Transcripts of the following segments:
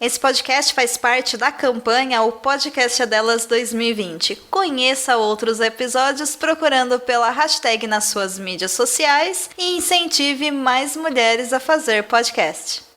Esse podcast faz parte da campanha O Podcast é Delas 2020. Conheça outros episódios procurando pela hashtag nas suas mídias sociais e incentive mais mulheres a fazer podcast.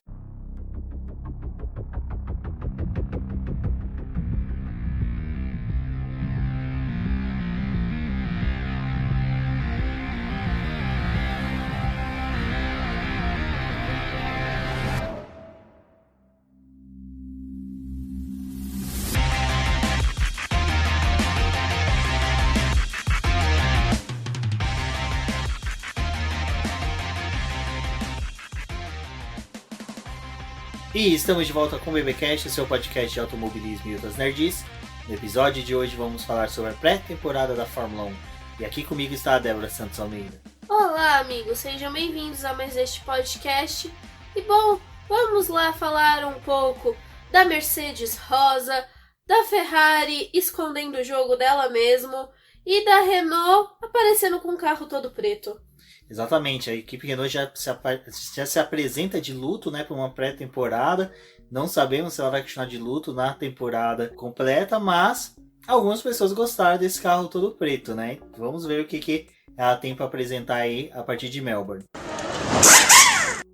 E estamos de volta com o BBcast, o seu podcast de automobilismo e outras nerds. No episódio de hoje vamos falar sobre a pré-temporada da Fórmula 1. E aqui comigo está a Débora Santos Almeida. Olá, amigos, sejam bem-vindos a mais este podcast. E bom, vamos lá falar um pouco da Mercedes rosa, da Ferrari escondendo o jogo dela mesmo e da Renault aparecendo com um carro todo preto. Exatamente, a equipe Renault já se apresenta de luto, né, para uma pré-temporada. Não sabemos se ela vai continuar de luto na temporada completa, mas algumas pessoas gostaram desse carro todo preto, né? Vamos ver o que ela tem para apresentar aí a partir de Melbourne.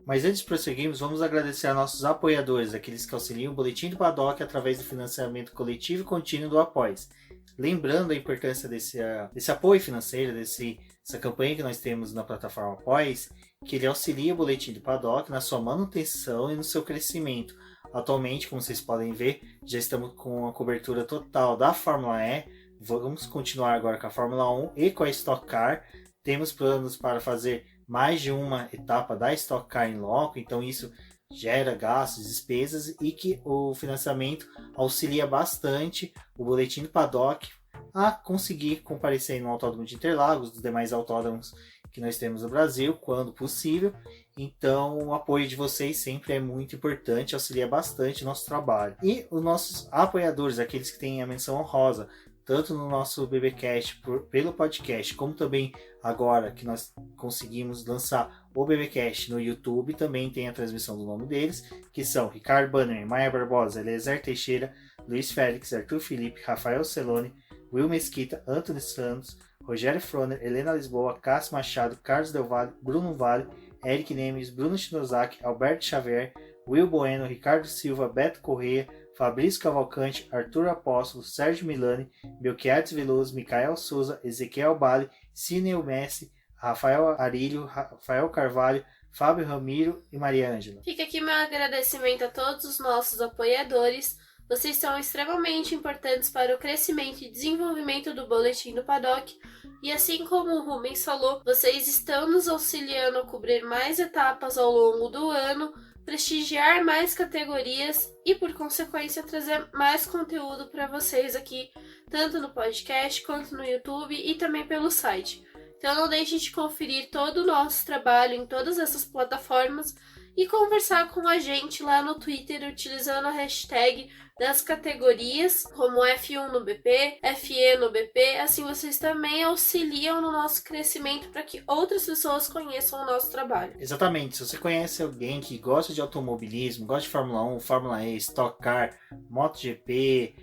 Mas antes de prosseguirmos, vamos agradecer a nossos apoiadores, aqueles que auxiliam o Boletim do Paddock através do financiamento coletivo e contínuo do Apoies. Lembrando a importância desse apoio financeiro, dessa campanha que nós temos na plataforma Apoies, que ele auxilia o Boletim do Paddock na sua manutenção e no seu crescimento. Atualmente, como vocês podem ver, já estamos com a cobertura total da Fórmula E. Vamos continuar agora com a Fórmula 1 e com a Stock Car. Temos planos para fazer mais de uma etapa da Stock Car em loco, então isso gera gastos, despesas, e que o financiamento auxilia bastante o Boletim do Paddock a conseguir comparecer no Autódromo de Interlagos, dos demais autódromos que nós temos no Brasil, quando possível. Então o apoio de vocês sempre é muito importante, auxilia bastante o nosso trabalho. E os nossos apoiadores, aqueles que têm a menção honrosa, tanto no nosso BBcast pelo podcast, como também agora que nós conseguimos lançar o BBcast no YouTube, também tem a transmissão do nome deles, que são Ricardo Banner, Maia Barbosa, Eliezer Teixeira, Luiz Félix, Arthur Felipe, Rafael Celone, Will Mesquita, Antônio Santos, Rogério Froner, Helena Lisboa, Cássio Machado, Carlos Del Valle, Bruno Vale, Eric Nemes, Bruno Shinozaki, Alberto Xavier, Will Bueno, Ricardo Silva, Beto Correia, Fabrício Cavalcante, Arthur Apóstolo, Sérgio Milani, Belchiades Veloso, Micael Souza, Ezequiel Bale, Cineu Messi, Rafael Arilho, Rafael Carvalho, Fábio Ramiro e Maria Ângela. Fica aqui meu agradecimento a todos os nossos apoiadores. Vocês são extremamente importantes para o crescimento e desenvolvimento do Boletim do Paddock. E assim como o Rubens falou, vocês estão nos auxiliando a cobrir mais etapas ao longo do ano, prestigiar mais categorias e, por consequência, trazer mais conteúdo para vocês aqui, tanto no podcast quanto no YouTube e também pelo site. Então não deixe de conferir todo o nosso trabalho em todas essas plataformas e conversar com a gente lá no Twitter utilizando a hashtag das categorias, como F1 no BP, FE no BP, assim vocês também auxiliam no nosso crescimento para que outras pessoas conheçam o nosso trabalho. Exatamente, se você conhece alguém que gosta de automobilismo, gosta de Fórmula 1, Fórmula E, Stock Car, MotoGP,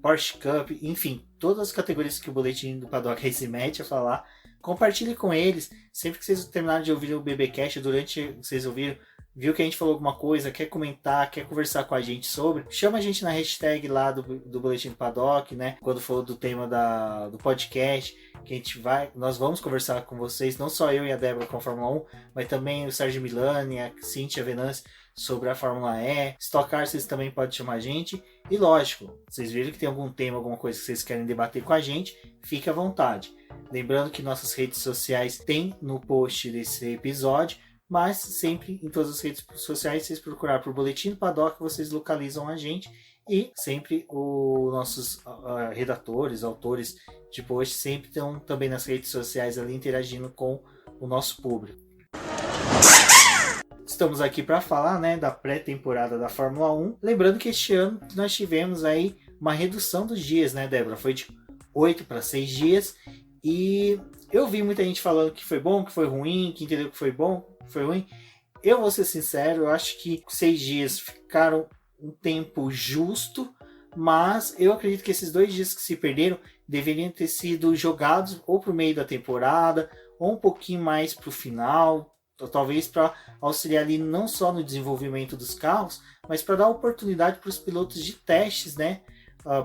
Porsche Cup, enfim, todas as categorias que o Boletim do Paddock se mete a falar, compartilhe com eles. Sempre que vocês terminarem de ouvir o BBcast, durante vocês ouviram, viu que a gente falou alguma coisa, quer comentar, quer conversar com a gente sobre, chama a gente na hashtag lá do Boletim do Paddock, né? Quando for do tema do podcast, que nós vamos conversar com vocês, não só eu e a Débora com a Fórmula 1, mas também o Sérgio Milani, a Cíntia Venâncio sobre a Fórmula E, Stock Car, vocês também podem chamar a gente. E lógico, vocês viram que tem algum tema, alguma coisa que vocês querem debater com a gente, fique à vontade. Lembrando que nossas redes sociais tem no post desse episódio, mas sempre em todas as redes sociais, vocês procurar por Boletim do Paddock, vocês localizam a gente. E sempre os nossos redatores, autores de post, sempre estão também nas redes sociais ali interagindo com o nosso público. Estamos aqui para falar, né, da pré-temporada da Fórmula 1. Lembrando que este ano nós tivemos aí uma redução dos dias, né, Débora? Foi de 8 para 6 dias. E eu vi muita gente falando que foi bom, que foi ruim, que entendeu que foi bom, que foi ruim. Eu vou ser sincero, eu acho que 6 dias ficaram um tempo justo, mas eu acredito que esses 2 dias que se perderam deveriam ter sido jogados ou para o meio da temporada, ou um pouquinho mais para o final, ou talvez para auxiliar ali não só no desenvolvimento dos carros, mas para dar oportunidade para os pilotos de testes, né,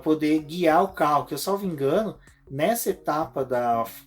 poder guiar o carro, que eu salvo engano, nessa etapa,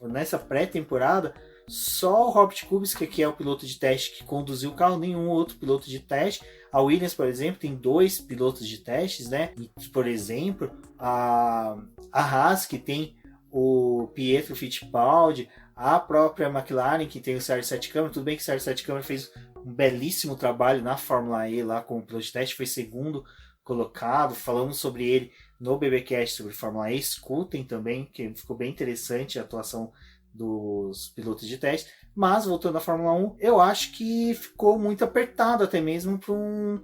nessa pré-temporada, só o Robert Kubica, que é o piloto de teste que conduziu o carro, nenhum outro piloto de teste. A Williams, por exemplo, tem 2 pilotos de testes, né? E, por exemplo, a Haas, que tem o Pietro Fittipaldi, a própria McLaren, que tem o Sérgio Sete Câmara. Tudo bem que o Sérgio Sete Câmara fez um belíssimo trabalho na Fórmula E, lá como piloto de teste, foi segundo colocado. Falamos sobre ele no BBcast sobre Fórmula E. Escutem também, que ficou bem interessante a atuação dos pilotos de teste. Mas, voltando à Fórmula 1, eu acho que ficou muito apertado, até mesmo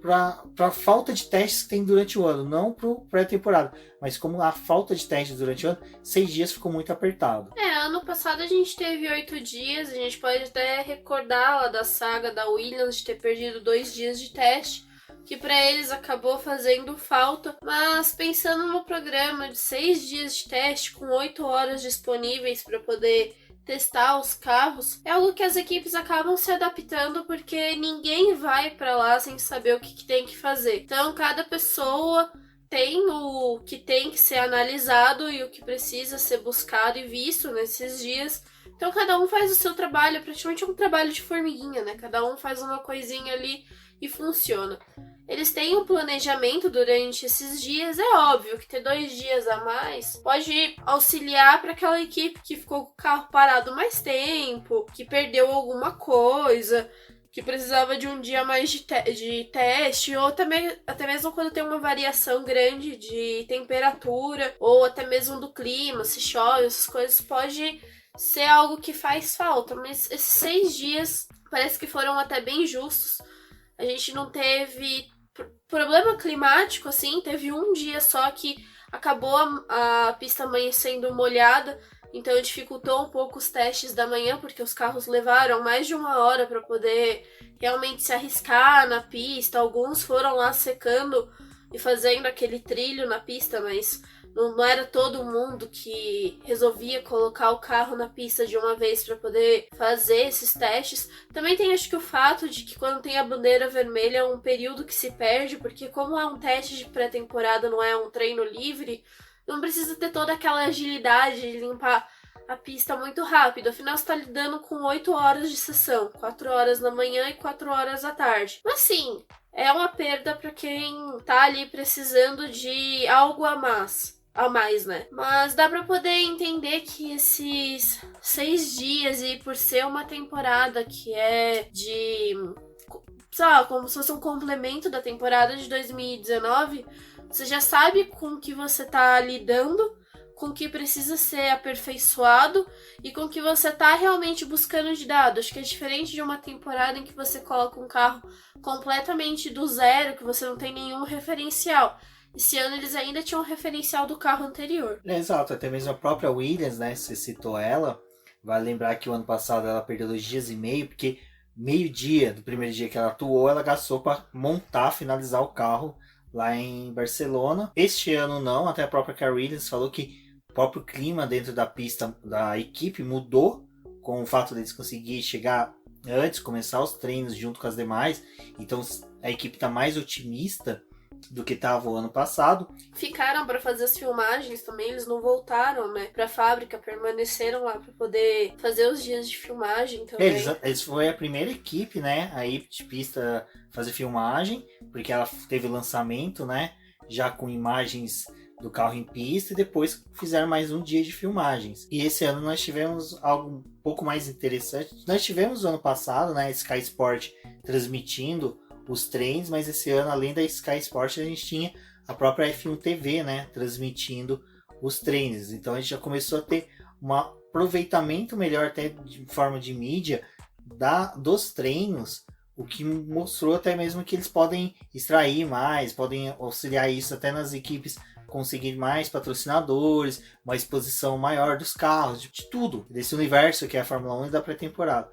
para a falta de testes que tem durante o ano, não para a pré-temporada, mas como a falta de testes durante o ano, 6 dias ficou muito apertado. Ano passado a gente teve 8 dias, a gente pode até recordar lá da saga da Williams de ter perdido 2 dias de teste, que para eles acabou fazendo falta, mas pensando no programa de 6 dias de teste com 8 horas disponíveis para poder testar os carros, é algo que as equipes acabam se adaptando porque ninguém vai para lá sem saber o que tem que fazer. Então cada pessoa tem o que tem que ser analisado e o que precisa ser buscado e visto nesses dias. Então cada um faz o seu trabalho, praticamente um trabalho de formiguinha, né? Cada um faz uma coisinha ali e funciona. Eles têm um planejamento durante esses dias. É óbvio que ter 2 dias a mais pode auxiliar para aquela equipe que ficou com o carro parado mais tempo, que perdeu alguma coisa, que precisava de um dia a mais de teste, ou até mesmo quando tem uma variação grande de temperatura, ou até mesmo do clima, se chove, essas coisas, pode ser algo que faz falta. Mas esses 6 dias parece que foram até bem justos. A gente não teve problema climático, assim, teve um dia só que acabou a pista amanhecendo molhada, então dificultou um pouco os testes da manhã, porque os carros levaram mais de 1 hora para poder realmente se arriscar na pista. Alguns foram lá secando e fazendo aquele trilho na pista, mas não era todo mundo que resolvia colocar o carro na pista de uma vez para poder fazer esses testes. Também tem, acho que, o fato de que quando tem a bandeira vermelha é um período que se perde, porque como é um teste de pré-temporada, não é um treino livre, não precisa ter toda aquela agilidade de limpar a pista muito rápido. Afinal, você está lidando com 8 horas de sessão, 4 horas na manhã e 4 horas à tarde. Mas sim, é uma perda para quem tá ali precisando de algo a mais, né? Mas dá pra poder entender que esses 6 dias, e por ser uma temporada que é de, sei lá, como se fosse um complemento da temporada de 2019, você já sabe com o que você tá lidando, com o que precisa ser aperfeiçoado e com o que você tá realmente buscando de dados. Acho que é diferente de uma temporada em que você coloca um carro completamente do zero, que você não tem nenhum referencial. Esse ano eles ainda tinham um referencial do carro anterior. Exato, até mesmo a própria Williams, né? Você citou ela. Vale lembrar que o ano passado ela perdeu 2 dias e meio, porque meio-dia do primeiro dia que ela atuou, ela gastou para montar, finalizar o carro lá em Barcelona. Este ano não, até a própria Carl Williams falou que o próprio clima dentro da pista da equipe mudou com o fato deles conseguirem chegar antes, começar os treinos junto com as demais. Então a equipe está mais otimista do que estava o ano passado. Ficaram para fazer as filmagens também, eles não voltaram, né, para a fábrica, permaneceram lá para poder fazer os dias de filmagem também. Eles foi a primeira equipe, né, aí de pista fazer filmagem, porque ela teve o lançamento, né, já com imagens do carro em pista, e depois fizeram mais um dia de filmagens. E esse ano nós tivemos algo um pouco mais interessante. Nós tivemos no ano passado, né, Sky Sport transmitindo os treinos, mas esse ano, além da Sky Sport, a gente tinha a própria F1 TV, né, transmitindo os treinos. Então a gente já começou a ter um aproveitamento melhor até de forma de mídia dos treinos, o que mostrou até mesmo que eles podem extrair mais, podem auxiliar isso até nas equipes conseguir mais patrocinadores, uma exposição maior dos carros, de tudo, desse universo que é a Fórmula 1 e da pré-temporada.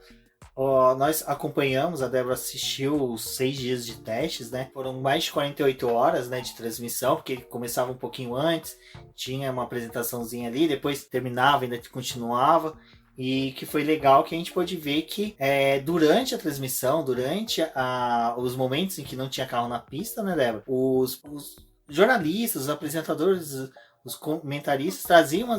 Ó, nós acompanhamos, a Débora assistiu os 6 dias de testes, né? Foram mais de 48 horas, né, de transmissão, porque começava um pouquinho antes, tinha uma apresentaçãozinha ali, depois terminava, ainda continuava. E que foi legal que a gente pôde ver que durante a transmissão, durante os momentos em que não tinha carro na pista, né, Débora? Os jornalistas, os apresentadores, os comentaristas traziam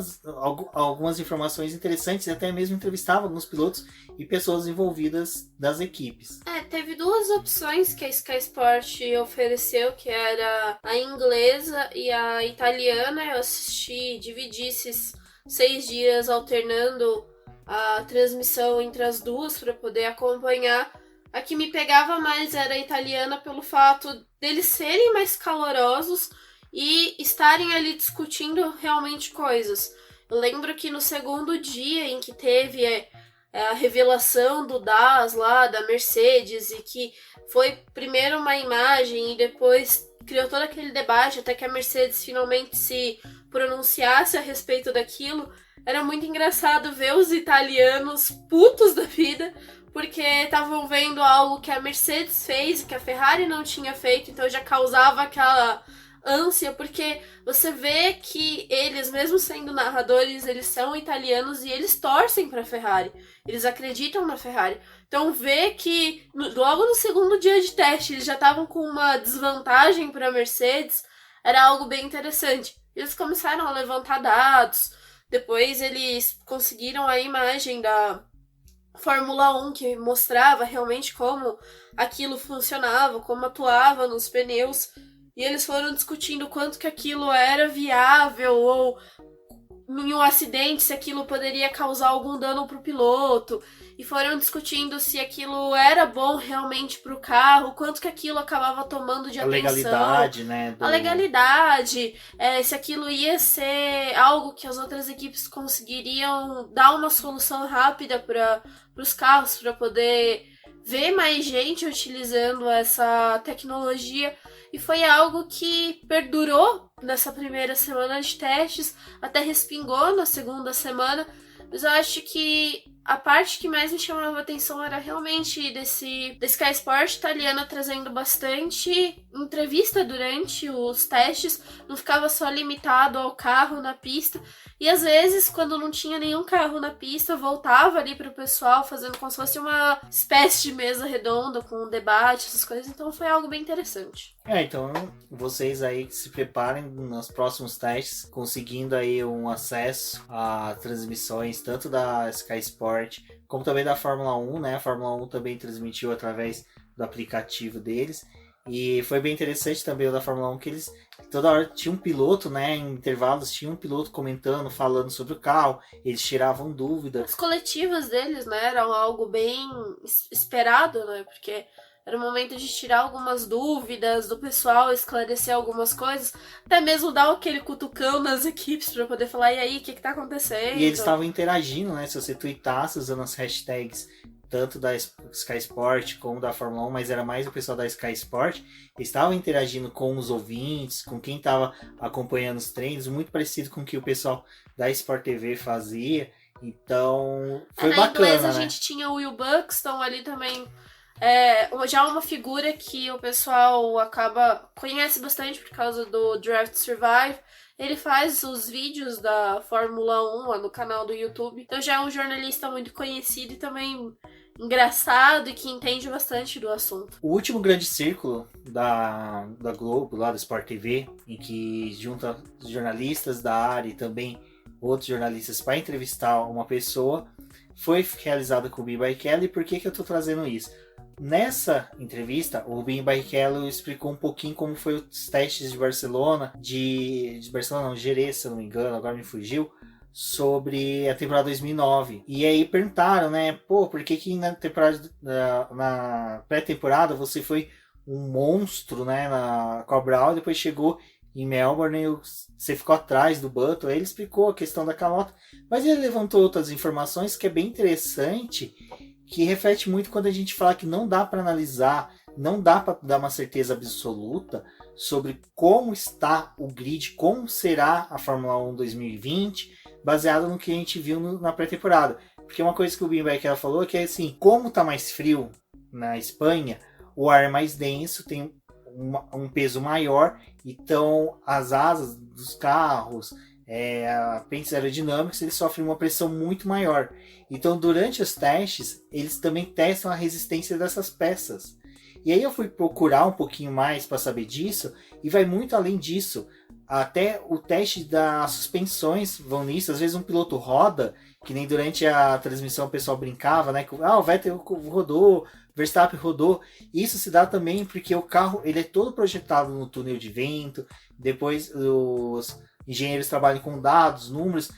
algumas informações interessantes e até mesmo entrevistavam alguns pilotos e pessoas envolvidas das equipes. Teve 2 opções que a Sky Sport ofereceu, que era a inglesa e a italiana. Eu dividi esses 6 dias alternando a transmissão entre as duas para poder acompanhar. A que me pegava mais era a italiana pelo fato deles serem mais calorosos e estarem ali discutindo realmente coisas. Eu lembro que no segundo dia em que teve a revelação do DAS lá, da Mercedes, e que foi primeiro uma imagem e depois criou todo aquele debate até que a Mercedes finalmente se pronunciasse a respeito daquilo, era muito engraçado ver os italianos putos da vida, porque estavam vendo algo que a Mercedes fez e que a Ferrari não tinha feito, então já causava aquela ânsia, porque você vê que eles, mesmo sendo narradores, eles são italianos e eles torcem para a Ferrari, eles acreditam na Ferrari. Então ver que logo no segundo dia de teste eles já estavam com uma desvantagem para a Mercedes era algo bem interessante. Eles começaram a levantar dados, depois eles conseguiram a imagem da Fórmula 1 que mostrava realmente como aquilo funcionava, como atuava nos pneus. E eles foram discutindo quanto que aquilo era viável ou em um acidente se aquilo poderia causar algum dano para o piloto. E foram discutindo se aquilo era bom realmente para o carro, quanto que aquilo acabava tomando de atenção. A legalidade, né? A legalidade, se aquilo ia ser algo que as outras equipes conseguiriam dar uma solução rápida para os carros, para poder ver mais gente utilizando essa tecnologia. E foi algo que perdurou nessa primeira semana de testes, até respingou na segunda semana. Mas eu acho que a parte que mais me chamava a atenção era realmente da Sky Sport italiana trazendo bastante entrevista durante os testes, não ficava só limitado ao carro na pista. E às vezes, quando não tinha nenhum carro na pista, voltava ali para o pessoal, fazendo como se fosse uma espécie de mesa redonda com um debate, essas coisas. Então foi algo bem interessante. Então vocês aí se preparem nos próximos testes, conseguindo aí um acesso a transmissões tanto da Sky Sport como também da Fórmula 1, né? A Fórmula 1 também transmitiu através do aplicativo deles. E foi bem interessante também o da Fórmula 1 que eles toda hora tinha um piloto, né? Em intervalos tinha um piloto comentando, falando sobre o carro, eles tiravam dúvidas. As coletivas deles, né, eram algo bem esperado, né? Porque era o momento de tirar algumas dúvidas do pessoal, esclarecer algumas coisas, até mesmo dar aquele cutucão nas equipes para poder falar, e aí, o que tá acontecendo? E eles estavam interagindo, né? Se você tweetasse usando as hashtags tanto da Sky Sport como da Fórmula 1, mas era mais o pessoal da Sky Sport, eles estavam interagindo com os ouvintes, com quem estava acompanhando os treinos, muito parecido com o que o pessoal da Sport TV fazia. Então, foi bacana, inglês, né? A gente tinha o Will Buxton ali também, já uma figura que o pessoal conhece bastante por causa do Draft Survive. Ele faz os vídeos da Fórmula 1 lá no canal do YouTube. Então já é um jornalista muito conhecido e também engraçado e que entende bastante do assunto. O último grande círculo da Globo, lá da Sport TV, em que junta jornalistas da área e também outros jornalistas para entrevistar uma pessoa, foi realizado com o Rubinho Barrichello. E por que eu estou trazendo isso? Nessa entrevista, o Rubinho Barrichello explicou um pouquinho como foi os testes de Barcelona, Jerez, se eu não me engano, agora me fugiu, sobre a temporada 2009. E aí perguntaram, né, por que na pré-temporada você foi um monstro, né, na Cobral, e depois chegou em Melbourne e você ficou atrás do Button. Aí ele explicou a questão da calota, mas ele levantou outras informações que é bem interessante, que reflete muito quando a gente fala que não dá para analisar, não dá para dar uma certeza absoluta sobre como está o grid, como será a Fórmula 1 2020, baseado no que a gente viu na pré-temporada. Porque uma coisa que o Bimbeck ela falou é que assim, como tá mais frio na Espanha, o ar é mais denso, tem um peso maior, então as asas dos carros, pentes aerodinâmicos, eles sofrem uma pressão muito maior. Então durante os testes, eles também testam a resistência dessas peças. E aí eu fui procurar um pouquinho mais para saber disso, e vai muito além disso. Até o teste das suspensões vão nisso. Às vezes um piloto roda, que nem durante a transmissão o pessoal brincava, né? Que o Vettel rodou, Verstappen rodou. Isso se dá também porque o carro ele é todo projetado no túnel de vento. Depois os engenheiros trabalham com dados, números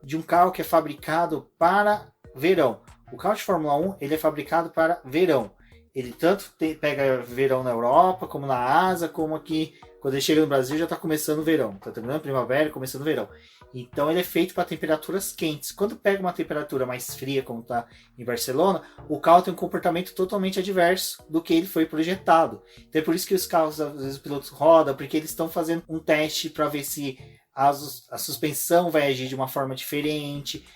de um carro que é fabricado para verão. O carro de Fórmula 1 ele é fabricado para verão. Ele tanto pega verão na Europa, como na Ásia, como aqui, quando ele chega no Brasil, já está começando o verão. Está terminando a primavera e começando o verão. Então ele é feito para temperaturas quentes. Quando pega uma temperatura mais fria, como está em Barcelona, o carro tem um comportamento totalmente adverso do que ele foi projetado. Então é por isso que os carros, às vezes, os pilotos rodam, porque eles estão fazendo um teste para ver se a suspensão vai agir de uma forma diferente,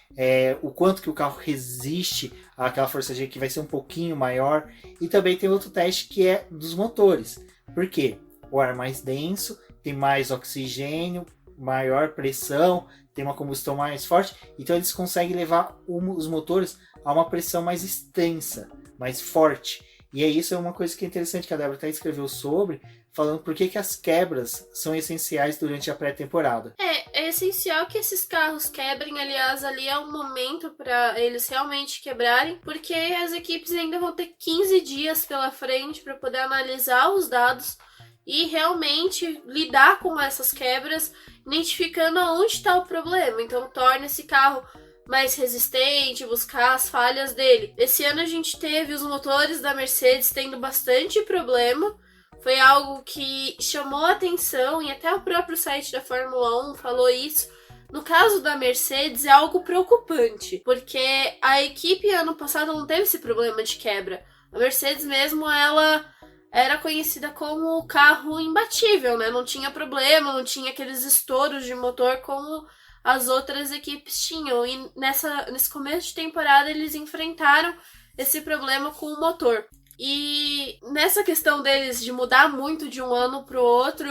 o quanto que o carro resiste àquela força G, que vai ser um pouquinho maior. E também tem outro teste que é dos motores. Por quê? O ar mais denso, tem mais oxigênio, maior pressão, tem uma combustão mais forte, então eles conseguem levar os motores a uma pressão mais extensa, mais forte. E isso é uma coisa que é interessante, que a Débora até escreveu sobre, falando por que as quebras são essenciais durante a pré-temporada. É essencial que esses carros quebrem, aliás, ali é um momento para eles realmente quebrarem, porque as equipes ainda vão ter 15 dias pela frente para poder analisar os dados e realmente lidar com essas quebras, identificando aonde está o problema. Então torna esse carro mais resistente, buscar as falhas dele. Esse ano a gente teve os motores da Mercedes tendo bastante problema. Foi algo que chamou a atenção e até o próprio site da Fórmula 1 falou isso. No caso da Mercedes é algo preocupante, porque a equipe ano passado não teve esse problema de quebra. A Mercedes mesmo, ela era conhecida como o carro imbatível, né? Não tinha problema, não tinha aqueles estouros de motor como as outras equipes tinham. E nesse começo de temporada eles enfrentaram esse problema com o motor. E nessa questão deles de mudar muito de um ano para o outro,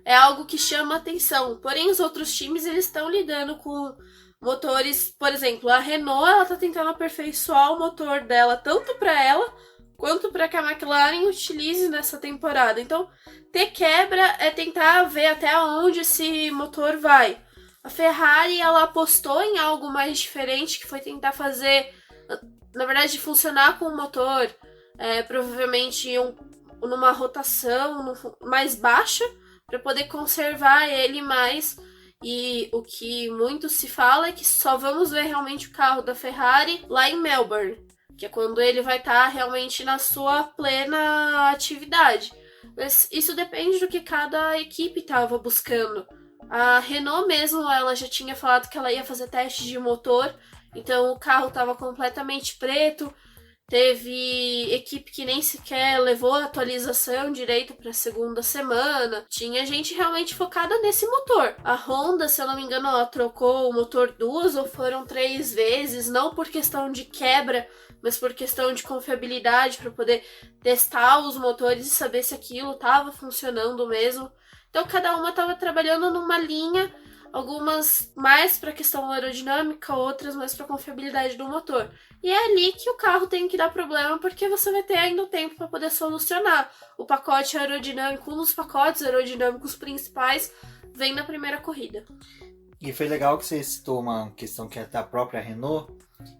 é algo que chama atenção. Porém, os outros times eles estão lidando com motores, por exemplo, a Renault ela está tentando aperfeiçoar o motor dela, tanto para ela quanto para que a McLaren utilize nessa temporada. Então, ter quebra é tentar ver até onde esse motor vai. A Ferrari, ela apostou em algo mais diferente, que foi tentar fazer, na verdade, funcionar com o motor, provavelmente numa rotação mais baixa, para poder conservar ele mais. E o que muito se fala é que só vamos ver realmente o carro da Ferrari lá em Melbourne, que é quando ele vai estar realmente na sua plena atividade. Mas isso depende do que cada equipe estava buscando. A Renault mesmo, ela já tinha falado que ela ia fazer teste de motor, então o carro estava completamente preto. Teve equipe que nem sequer levou a atualização direito para a segunda semana. Tinha gente realmente focada nesse motor. A Honda, se eu não me engano, ela trocou o motor 2 ou foram 3 vezes, não por questão de quebra, mas por questão de confiabilidade, para poder testar os motores e saber se aquilo estava funcionando mesmo. Então cada uma estava trabalhando numa linha, algumas mais para a questão aerodinâmica, outras mais para a confiabilidade do motor. E é ali que o carro tem que dar problema, porque você vai ter ainda o tempo para poder solucionar. O pacote aerodinâmico, um dos pacotes aerodinâmicos principais, vem na primeira corrida. E foi legal que você citou uma questão que é da própria Renault,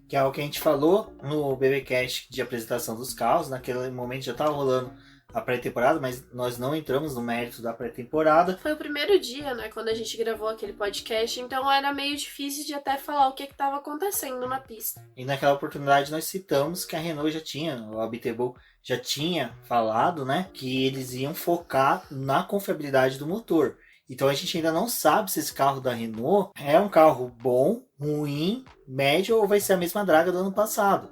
que é o que a gente falou no BBcast de apresentação dos carros. Naquele momento já estava rolando a pré-temporada, mas nós não entramos no mérito da pré-temporada. Foi o primeiro dia, né, quando a gente gravou aquele podcast, então era meio difícil de até falar o que estava acontecendo na pista. E naquela oportunidade nós citamos que a Renault já tinha, o Abiteboul já tinha falado, né, que eles iam focar na confiabilidade do motor. Então a gente ainda não sabe se esse carro da Renault é um carro bom, ruim, médio ou vai ser a mesma draga do ano passado.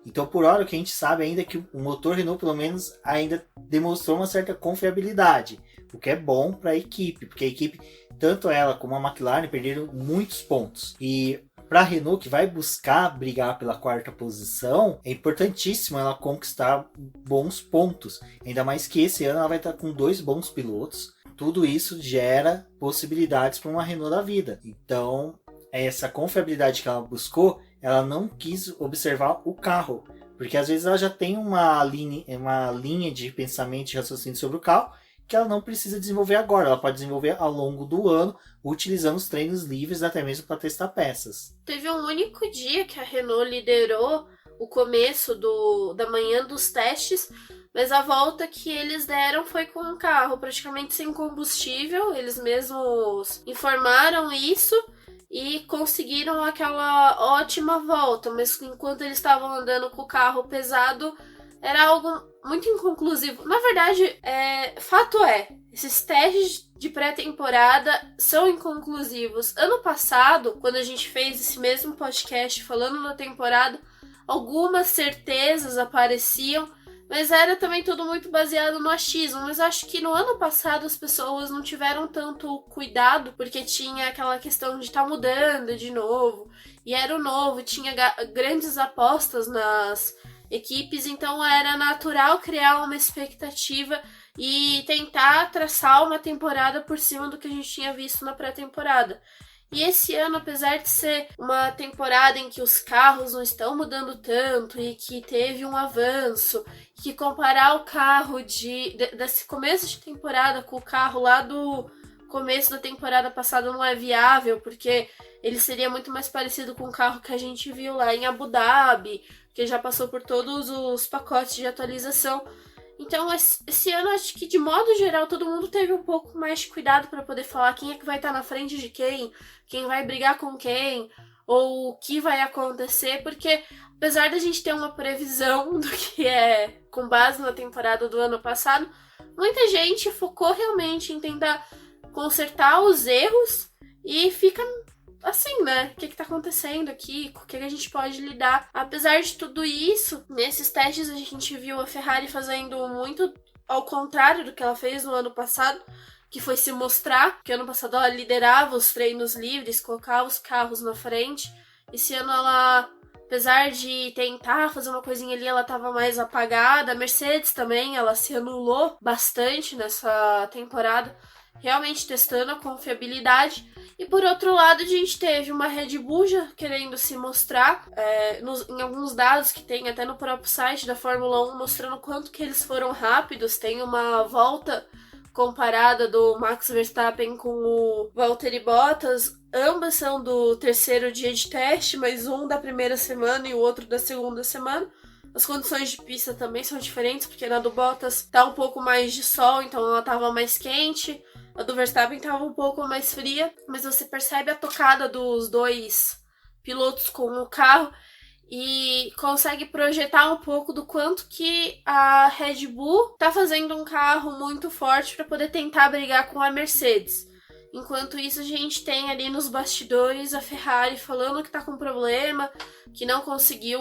Então, por hora, o que a gente sabe ainda é que o motor Renault, pelo menos, ainda demonstrou uma certa confiabilidade, o que é bom para a equipe, porque a equipe, tanto ela como a McLaren, perderam muitos pontos. E para a Renault, que vai buscar brigar pela quarta posição, é importantíssimo ela conquistar bons pontos. Ainda mais que esse ano ela vai estar com 2 bons pilotos. Tudo isso gera possibilidades para uma Renault da vida. Então, essa confiabilidade que ela buscou, ela não quis observar o carro. Porque às vezes ela já tem uma linha de pensamento e raciocínio sobre o carro que ela não precisa desenvolver agora. Ela pode desenvolver ao longo do ano, utilizando os treinos livres, até mesmo para testar peças. Teve um único dia que a Renault liderou o começo da manhã dos testes, mas a volta que eles deram foi com um carro praticamente sem combustível. Eles mesmos informaram isso e conseguiram aquela ótima volta, mas enquanto eles estavam andando com o carro pesado, era algo muito inconclusivo. Na verdade, fato é, esses testes de pré-temporada são inconclusivos. Ano passado, quando a gente fez esse mesmo podcast falando da temporada, algumas certezas apareciam, mas era também tudo muito baseado no achismo. Mas acho que no ano passado as pessoas não tiveram tanto cuidado, porque tinha aquela questão de estar mudando de novo, e era o novo, tinha grandes apostas nas equipes, então era natural criar uma expectativa e tentar traçar uma temporada por cima do que a gente tinha visto na pré-temporada. E esse ano, apesar de ser uma temporada em que os carros não estão mudando tanto e que teve um avanço, que comparar o carro desse começo de temporada com o carro lá do começo da temporada passada não é viável, porque ele seria muito mais parecido com o carro que a gente viu lá em Abu Dhabi, que já passou por todos os pacotes de atualização. Então, esse ano, acho que de modo geral, todo mundo teve um pouco mais de cuidado para poder falar quem é que vai estar na frente de quem vai brigar com quem, ou o que vai acontecer, porque apesar da gente ter uma previsão do que é com base na temporada do ano passado, muita gente focou realmente em tentar consertar os erros e fica assim, né? O que tá acontecendo aqui? Com o que a gente pode lidar? Apesar de tudo isso, nesses testes a gente viu a Ferrari fazendo muito ao contrário do que ela fez no ano passado, que foi se mostrar, porque ano passado ela liderava os treinos livres, colocava os carros na frente. Esse ano ela, apesar de tentar fazer uma coisinha ali, ela tava mais apagada. A Mercedes também, ela se anulou bastante nessa temporada, realmente testando a confiabilidade. E por outro lado, a gente teve uma Red Bull já querendo se mostrar em alguns dados que tem até no próprio site da Fórmula 1, mostrando quanto que eles foram rápidos. Tem uma volta comparada do Max Verstappen com o Valtteri Bottas. Ambas são do terceiro dia de teste, mas um da primeira semana e o outro da segunda semana. As condições de pista também são diferentes, porque na do Bottas tá um pouco mais de sol, então ela tava mais quente. A do Verstappen estava um pouco mais fria, mas você percebe a tocada dos dois pilotos com o carro e consegue projetar um pouco do quanto que a Red Bull está fazendo um carro muito forte para poder tentar brigar com a Mercedes. Enquanto isso, a gente tem ali nos bastidores a Ferrari falando que está com problema, que não conseguiu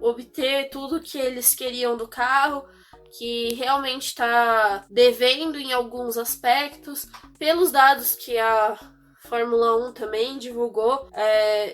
obter tudo que eles queriam do carro, que realmente está devendo em alguns aspectos. Pelos dados que a Fórmula 1 também divulgou,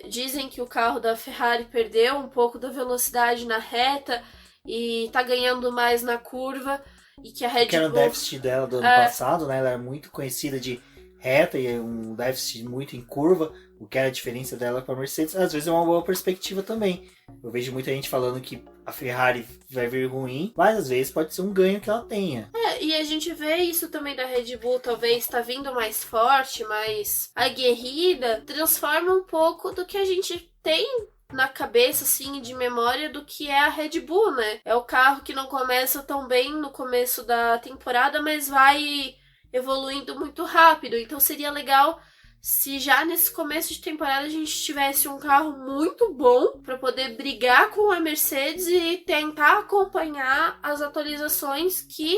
dizem que o carro da Ferrari perdeu um pouco da velocidade na reta e está ganhando mais na curva, e que a Red Bull... Que era o déficit dela do ano passado, né? Ela era muito conhecida de reta e um déficit muito em curva, o que era a diferença dela com a Mercedes. Às vezes é uma boa perspectiva também. Eu vejo muita gente falando que a Ferrari vai vir ruim, mas às vezes pode ser um ganho que ela tenha. E a gente vê isso também da Red Bull, talvez tá vindo mais forte, mais aguerrida, transforma um pouco do que a gente tem na cabeça, assim, de memória do que é a Red Bull, né? É o carro que não começa tão bem no começo da temporada, mas vai evoluindo muito rápido. Então seria legal se já nesse começo de temporada a gente tivesse um carro muito bom para poder brigar com a Mercedes e tentar acompanhar as atualizações que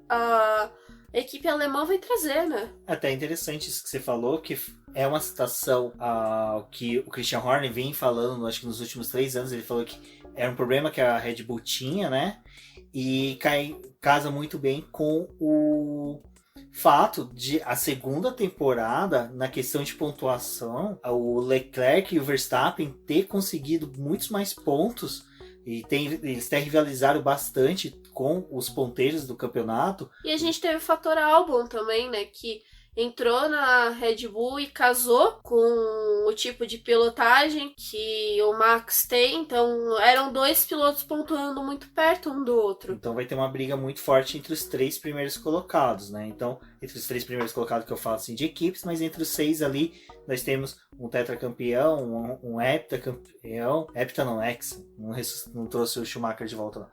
a equipe alemã vai trazer, né? Até interessante isso que você falou, que é uma citação ao que o Christian Horner vem falando, acho que nos últimos 3 anos. Ele falou que era um problema que a Red Bull tinha, né? E casa muito bem com Fato de a segunda temporada, na questão de pontuação, o Leclerc e o Verstappen ter conseguido muitos mais pontos, e eles até rivalizaram bastante com os ponteiros do campeonato. E a gente teve o fator Albon também, né, que entrou na Red Bull e casou com o tipo de pilotagem que o Max tem. Então, eram 2 pilotos pontuando muito perto um do outro. Então vai ter uma briga muito forte entre os 3 primeiros colocados, né? Então, entre os 3 primeiros colocados que eu falo assim de equipes, mas entre os 6 ali, nós temos um tetracampeão, um heptacampeão, hepta não, hexa, não trouxe o Schumacher de volta não.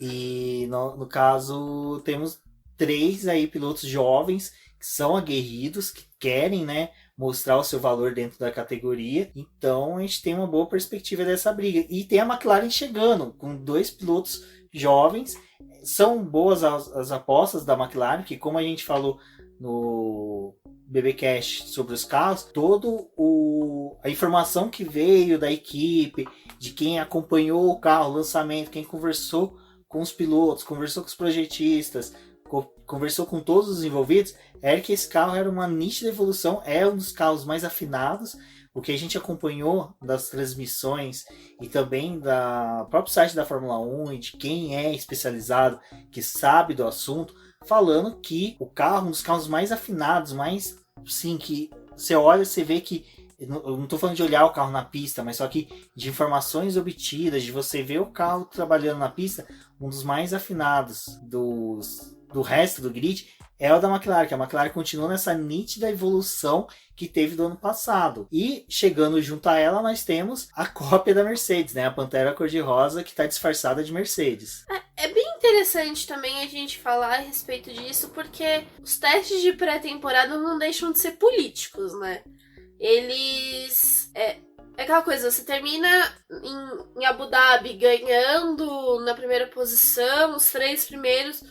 E no caso, temos 3 aí pilotos jovens que são aguerridos, que querem, né, mostrar o seu valor dentro da categoria. Então a gente tem uma boa perspectiva dessa briga. E tem a McLaren chegando, com 2 pilotos jovens. São boas as apostas da McLaren, que como a gente falou no BBcast sobre os carros, a informação que veio da equipe, de quem acompanhou o carro, o lançamento, quem conversou com os pilotos, conversou com os projetistas, conversou com todos os envolvidos, era que esse carro era uma nítida evolução, é um dos carros mais afinados. O que a gente acompanhou das transmissões e também do próprio site da Fórmula 1 e de quem é especializado, que sabe do assunto, falando que o carro, um dos carros mais afinados, mais, sim, que você olha, você vê que, eu não estou falando de olhar o carro na pista, mas só que de informações obtidas, de você ver o carro trabalhando na pista, um dos mais afinados do resto do grid é o da McLaren, que a McLaren continua nessa nítida evolução que teve do ano passado. E chegando junto a ela, nós temos a cópia da Mercedes, né? A Pantera cor-de-rosa, que está disfarçada de Mercedes. É bem interessante também a gente falar a respeito disso, porque os testes de pré-temporada não deixam de ser políticos, né? Eles... É aquela coisa, você termina em Abu Dhabi ganhando na primeira posição, os 3 primeiros,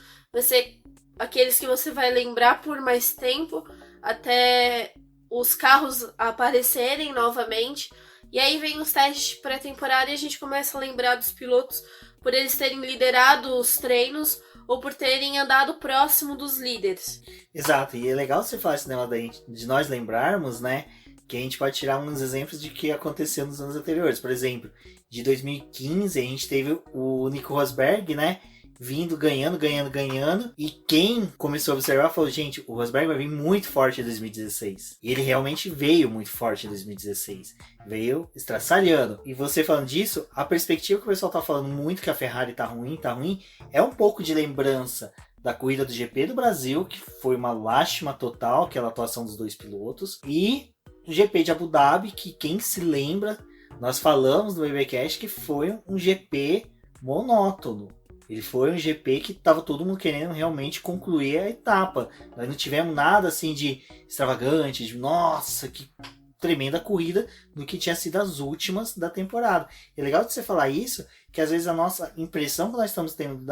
aqueles que você vai lembrar por mais tempo, até os carros aparecerem novamente. E aí vem os testes de pré-temporada e a gente começa a lembrar dos pilotos por eles terem liderado os treinos ou por terem andado próximo dos líderes. Exato, e é legal você falar esse negócio de nós lembrarmos, né? Que a gente pode tirar uns exemplos de que aconteceu nos anos anteriores. Por exemplo, de 2015 a gente teve o Nico Rosberg, né? Vindo, ganhando. E quem começou a observar falou, gente, o Rosberg vai vir muito forte em 2016. E ele realmente veio muito forte em 2016. Veio estraçalhando. E você falando disso, a perspectiva que o pessoal tá falando muito que a Ferrari tá ruim, é um pouco de lembrança da corrida do GP do Brasil, que foi uma lástima total, aquela atuação dos 2 pilotos. E o GP de Abu Dhabi, que quem se lembra, nós falamos no BBcast que foi um GP monótono. Ele foi um GP que estava todo mundo querendo realmente concluir a etapa. Nós não tivemos nada assim de extravagante, de nossa, que tremenda corrida do que tinha sido as últimas da temporada. É legal de você falar isso, que às vezes a nossa impressão que nós estamos tendo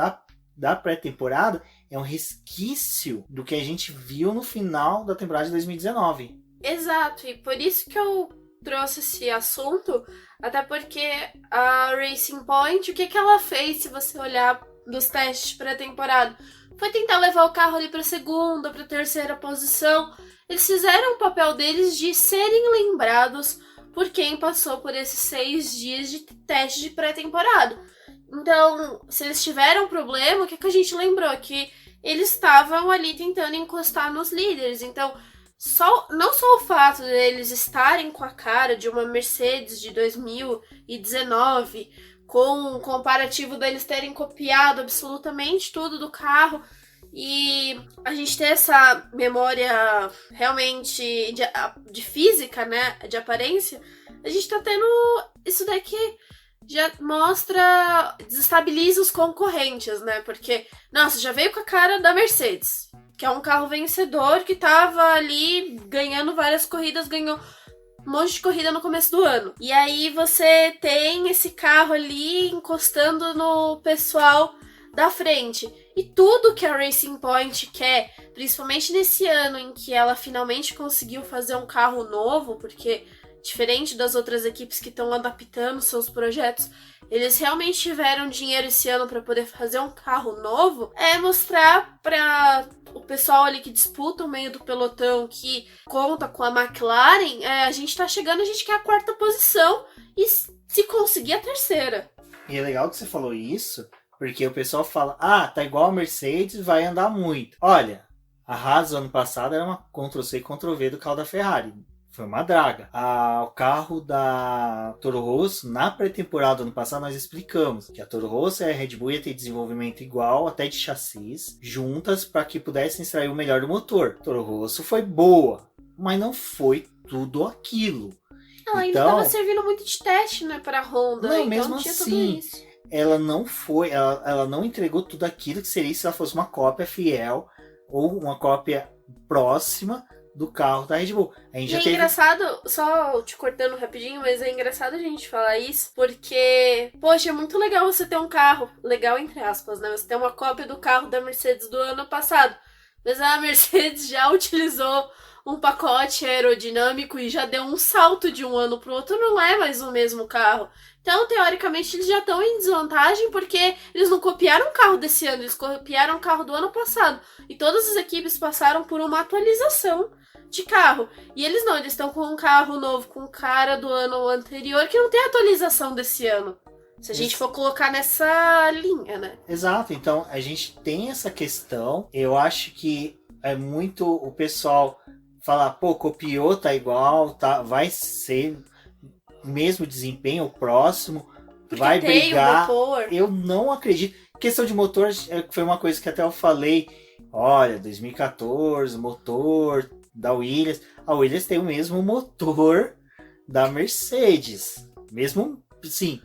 da pré-temporada é um resquício do que a gente viu no final da temporada de 2019. Exato, e por isso que eu trouxe esse assunto, até porque a Racing Point, o que ela fez, se você olhar dos testes pré-temporada, foi tentar levar o carro ali para segunda, para terceira posição. Eles fizeram o papel deles de serem lembrados por quem passou por esses 6 dias de teste de pré-temporada. Então, se eles tiveram problema, o que a gente lembrou? Que eles estavam ali tentando encostar nos líderes. Então, não só o fato deles estarem com a cara de uma Mercedes de 2019, com um comparativo deles terem copiado absolutamente tudo do carro, e a gente ter essa memória realmente de física, né, de aparência, a gente tá tendo isso daqui. Já desestabiliza os concorrentes, né? Porque, nossa, já veio com a cara da Mercedes, que é um carro vencedor, que tava ali ganhando várias corridas, ganhou um monte de corrida no começo do ano. E aí você tem esse carro ali encostando no pessoal da frente. E tudo que a Racing Point quer, principalmente nesse ano em que ela finalmente conseguiu fazer um carro novo, porque diferente das outras equipes que estão adaptando seus projetos, eles realmente tiveram dinheiro esse ano para poder fazer um carro novo, é mostrar para o pessoal ali que disputa o meio do pelotão, que conta com a McLaren, a gente tá chegando, a gente quer a 4ª posição e se conseguir a 3ª. E é legal que você falou isso, porque o pessoal fala, tá igual a Mercedes, vai andar muito. Olha, a Haas ano passado era uma Ctrl-C, Ctrl-V do carro da Ferrari. Foi uma draga. O carro da Toro Rosso, na pré-temporada do ano passado, nós explicamos que a Toro Rosso e a Red Bull ia ter desenvolvimento igual, até de chassis, juntas para que pudessem extrair o melhor do motor. Toro Rosso foi boa, mas não foi tudo aquilo. Ela ainda estava servindo muito de teste, né, para a Honda. Não, então mesmo tinha assim, tudo isso. Ela não foi, ela não entregou tudo aquilo que seria se ela fosse uma cópia fiel ou uma cópia próxima do carro da Red Bull. A gente já teve... engraçado, só te cortando rapidinho, mas é engraçado a gente falar isso, porque, poxa, é muito legal você ter um carro, legal entre aspas, né? Você ter uma cópia do carro da Mercedes do ano passado. Mas a Mercedes já utilizou um pacote aerodinâmico e já deu um salto de um ano pro outro, não é mais o mesmo carro. Então, teoricamente, eles já estão em desvantagem porque eles não copiaram o carro desse ano, eles copiaram o carro do ano passado. E todas as equipes passaram por uma atualização de carro. E eles não, eles estão com um carro novo, com cara do ano anterior, que não tem atualização desse ano. Se a gente for colocar nessa linha, né? Exato, então a gente tem essa questão. Eu acho que é muito o pessoal falar, copiou, tá igual, tá, vai ser o mesmo desempenho, o próximo, porque vai brigar. Motor. Eu não acredito. Questão de motor foi uma coisa que até eu falei. Olha, 2014, motor da Williams. A Williams tem o mesmo motor da Mercedes. Mesmo, sim,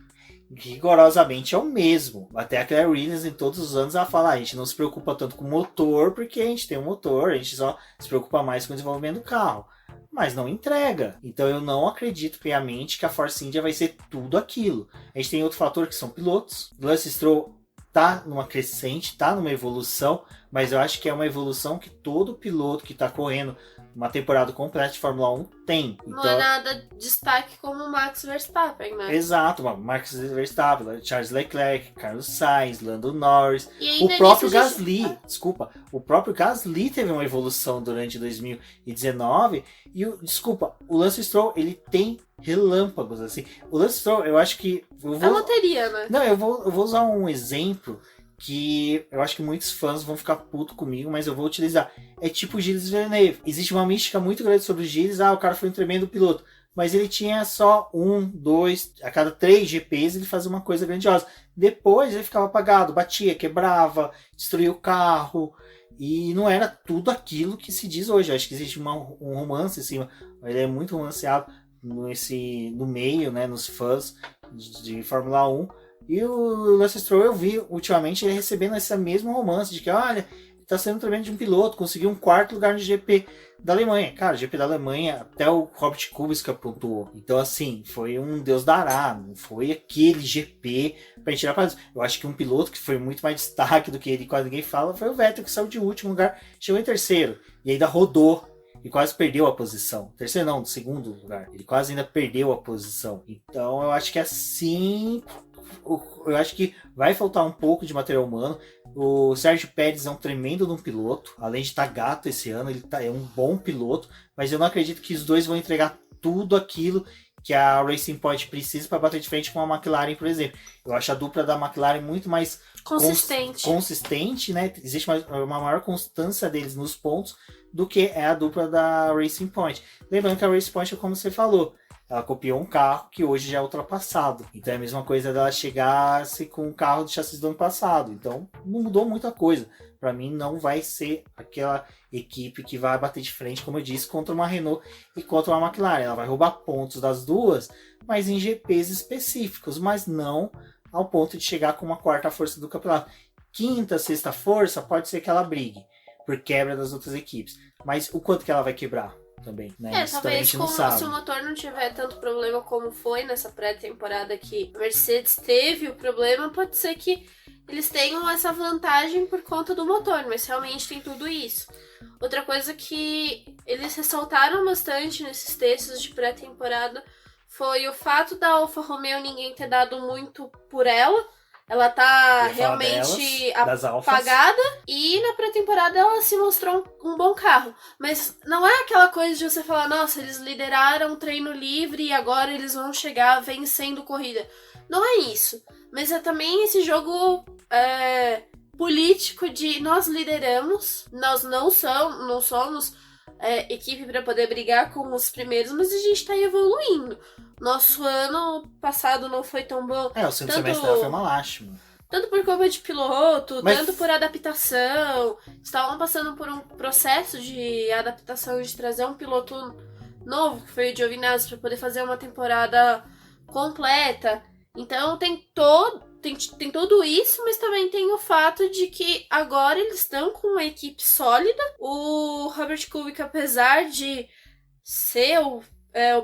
rigorosamente é o mesmo. Até a Claire Williams em todos os anos ela fala, a gente não se preocupa tanto com o motor, porque a gente tem um motor, a gente só se preocupa mais com o desenvolvimento do carro. Mas não entrega. Então eu não acredito piamente que a Force India vai ser tudo aquilo. A gente tem outro fator que são pilotos. Lance Stroll tá numa crescente, tá numa evolução, mas eu acho que é uma evolução que todo piloto que tá correndo uma temporada completa de Fórmula 1 tem. Então, não é nada destaque como o Max Verstappen, né? Exato, Max Verstappen, Charles Leclerc, Carlos Sainz, Lando Norris, e o próprio Gasly, o próprio Gasly teve uma evolução durante 2019 e o Lance Stroll, ele tem relâmpagos, assim. O Lance Stroll, eu acho que... É loteria, né? Não, eu vou usar um exemplo que eu acho que muitos fãs vão ficar puto comigo, mas eu vou utilizar. É tipo o Gilles Villeneuve. Existe uma mística muito grande sobre o Gilles. O cara foi um tremendo piloto. Mas ele tinha só 1, 2, a cada 3 GPs ele fazia uma coisa grandiosa. Depois ele ficava apagado, batia, quebrava, destruía o carro. E não era tudo aquilo que se diz hoje. Eu acho que existe um romance em cima. Ele é muito romanceado no meio, né, nos fãs de Fórmula 1. E o Lance Stroll eu vi ultimamente ele recebendo esse mesmo romance de que, olha, tá sendo tremendo de um piloto, conseguiu um 4º lugar no GP da Alemanha. Cara, o GP da Alemanha até o Robert Kubica pontuou. Então, assim, foi um Deus dará, não foi aquele GP pra tirar para. Eu acho que um piloto que foi muito mais destaque do que ele, quase ninguém fala, foi o Vettel, que saiu de último lugar, chegou em 3º e ainda rodou. E quase perdeu a posição. 3º não, 2º lugar. Ele quase ainda perdeu a posição. Então, eu acho que assim... Eu acho que vai faltar um pouco de material humano. O Sérgio Pérez é um tremendo de um piloto. Além de estar gato esse ano, ele é um bom piloto. Mas eu não acredito que os dois vão entregar tudo aquilo que a Racing Point precisa para bater de frente com a McLaren, por exemplo. Eu acho a dupla da McLaren muito mais consistente, né? Existe uma maior constância deles nos pontos do que é a dupla da Racing Point. Lembrando que a Racing Point, como você falou, ela copiou um carro que hoje já é ultrapassado. Então é a mesma coisa dela chegar-se com um carro de chassi do ano passado. Então não mudou muita coisa. Para mim não vai ser aquela equipe que vai bater de frente, como eu disse, contra uma Renault e contra uma McLaren. Ela vai roubar pontos das duas, mas em GPs específicos, mas não ao ponto de chegar com uma 4ª força do campeonato. 5ª, 6ª força pode ser que ela brigue por quebra das outras equipes. Mas o quanto que ela vai quebrar? Também, né? Talvez se o motor não tiver tanto problema como foi nessa pré-temporada que a Mercedes teve o problema, pode ser que eles tenham essa vantagem por conta do motor, mas realmente tem tudo isso. Outra coisa que eles ressaltaram bastante nesses textos de pré-temporada foi o fato da Alfa Romeo ninguém ter dado muito por ela. Ela tá realmente apagada e na pré-temporada ela se mostrou um bom carro. Mas não é aquela coisa de você falar, nossa, eles lideraram o treino livre e agora eles vão chegar vencendo corrida. Não é isso. Mas é também esse jogo político de nós lideramos, nós não somos equipe para poder brigar com os primeiros, mas a gente tá evoluindo. Nosso ano passado não foi tão bom. O segundo semestre dela foi uma lástima. Tanto por culpa de piloto, tanto por adaptação. Estavam passando por um processo de adaptação, de trazer um piloto novo, que foi o Giovinazzi, para poder fazer uma temporada completa. Então tem tudo isso, mas também tem o fato de que agora eles estão com uma equipe sólida. O Robert Kubica, apesar de ser o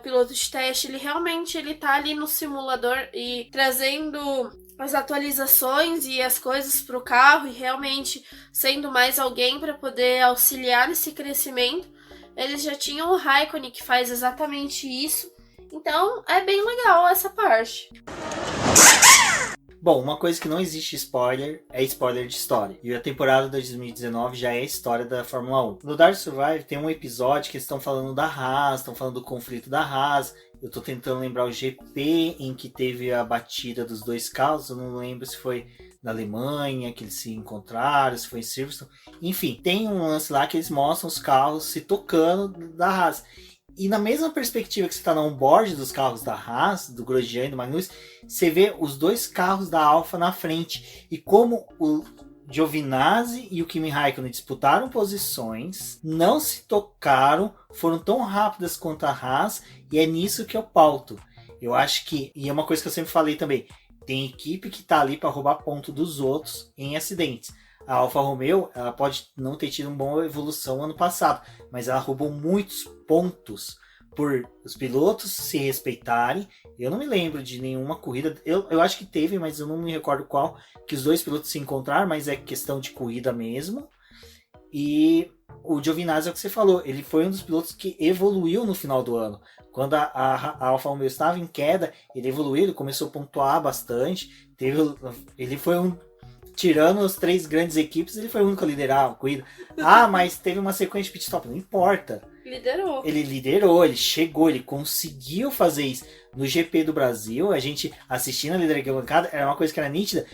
piloto de teste, ele tá ali no simulador e trazendo as atualizações e as coisas pro carro e realmente sendo mais alguém para poder auxiliar nesse crescimento. Eles já tinham o Raikkonen, que faz exatamente isso. Então é bem legal essa parte. Bom, uma coisa que não existe spoiler é spoiler de história. E a temporada de 2019 já é a história da Fórmula 1. No Drive to Survive tem um episódio que eles estão falando da Haas, estão falando do conflito da Haas. Eu tô tentando lembrar o GP em que teve a batida dos dois carros. Eu não lembro se foi na Alemanha que eles se encontraram, se foi em Silverstone. Enfim, tem um lance lá que eles mostram os carros se tocando da Haas. E na mesma perspectiva que você está no onboard dos carros da Haas, do Grosjean e do Magnussen, você vê os dois carros da Alfa na frente. E como o Giovinazzi e o Kimi Raikkonen disputaram posições, não se tocaram, foram tão rápidas quanto a Haas, e é nisso que eu pauto. Eu acho que, e é uma coisa que eu sempre falei também, tem equipe que está ali para roubar ponto dos outros em acidentes. A Alfa Romeo, ela pode não ter tido uma boa evolução ano passado, mas ela roubou muitos pontos por os pilotos se respeitarem. Eu não me lembro de nenhuma corrida, eu acho que teve, mas eu não me recordo qual, que os dois pilotos se encontraram, mas é questão de corrida mesmo. E o Giovinazzi, é o que você falou, ele foi um dos pilotos que evoluiu no final do ano. Quando a Alfa Romeo estava em queda, ele evoluiu, ele começou a pontuar bastante. Ele foi tirando as três grandes equipes, ele foi o único a liderar a corrida. Mas teve uma sequência de pit stop, não importa. Liderou. Ele liderou, ele chegou, ele conseguiu fazer isso. No GP do Brasil, a gente assistindo a líder bancada, era uma coisa que era nítida.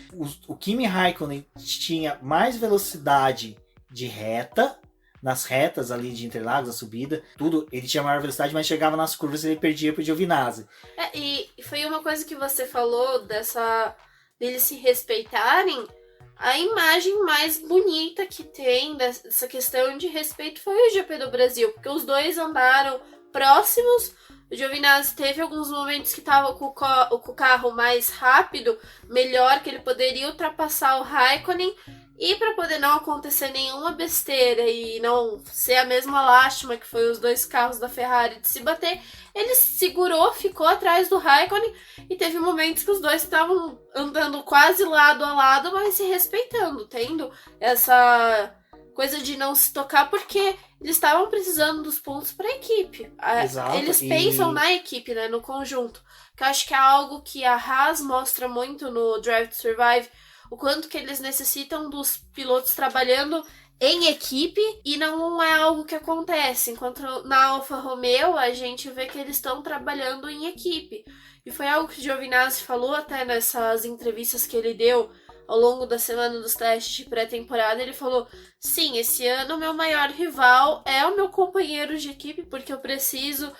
O Kimi Raikkonen tinha mais velocidade de reta, nas retas ali de Interlagos, a subida, tudo, ele tinha maior velocidade, mas chegava nas curvas e ele perdia pro Giovinazzi. E foi uma coisa que você falou deles se respeitarem. A imagem mais bonita que tem dessa questão de respeito foi o GP do Brasil, porque os dois andaram próximos. O Giovinazzi teve alguns momentos que estava com o carro mais rápido, melhor, que ele poderia ultrapassar o Raikkonen. E para poder não acontecer nenhuma besteira e não ser a mesma lástima que foi os dois carros da Ferrari de se bater, ele segurou, ficou atrás do Raikkonen e teve momentos que os dois estavam andando quase lado a lado, mas se respeitando, tendo essa coisa de não se tocar, porque eles estavam precisando dos pontos para a equipe. Exato, eles pensam na equipe, né, no conjunto. Que eu acho que é algo que a Haas mostra muito no Drive to Survive, o quanto que eles necessitam dos pilotos trabalhando em equipe e não é algo que acontece. Enquanto na Alfa Romeo a gente vê que eles estão trabalhando em equipe. E foi algo que o Giovinazzi falou até nessas entrevistas que ele deu ao longo da semana dos testes de pré-temporada. Ele falou, sim, esse ano o meu maior rival é o meu companheiro de equipe, porque eu preciso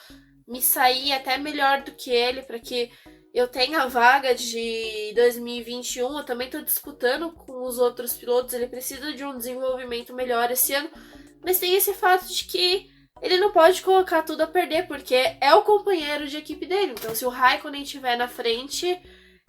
me sair até melhor do que ele para que eu tenho a vaga de 2021, eu também estou disputando com os outros pilotos, ele precisa de um desenvolvimento melhor esse ano, mas tem esse fato de que ele não pode colocar tudo a perder, porque é o companheiro de equipe dele. Então, se o Raikkonen estiver na frente,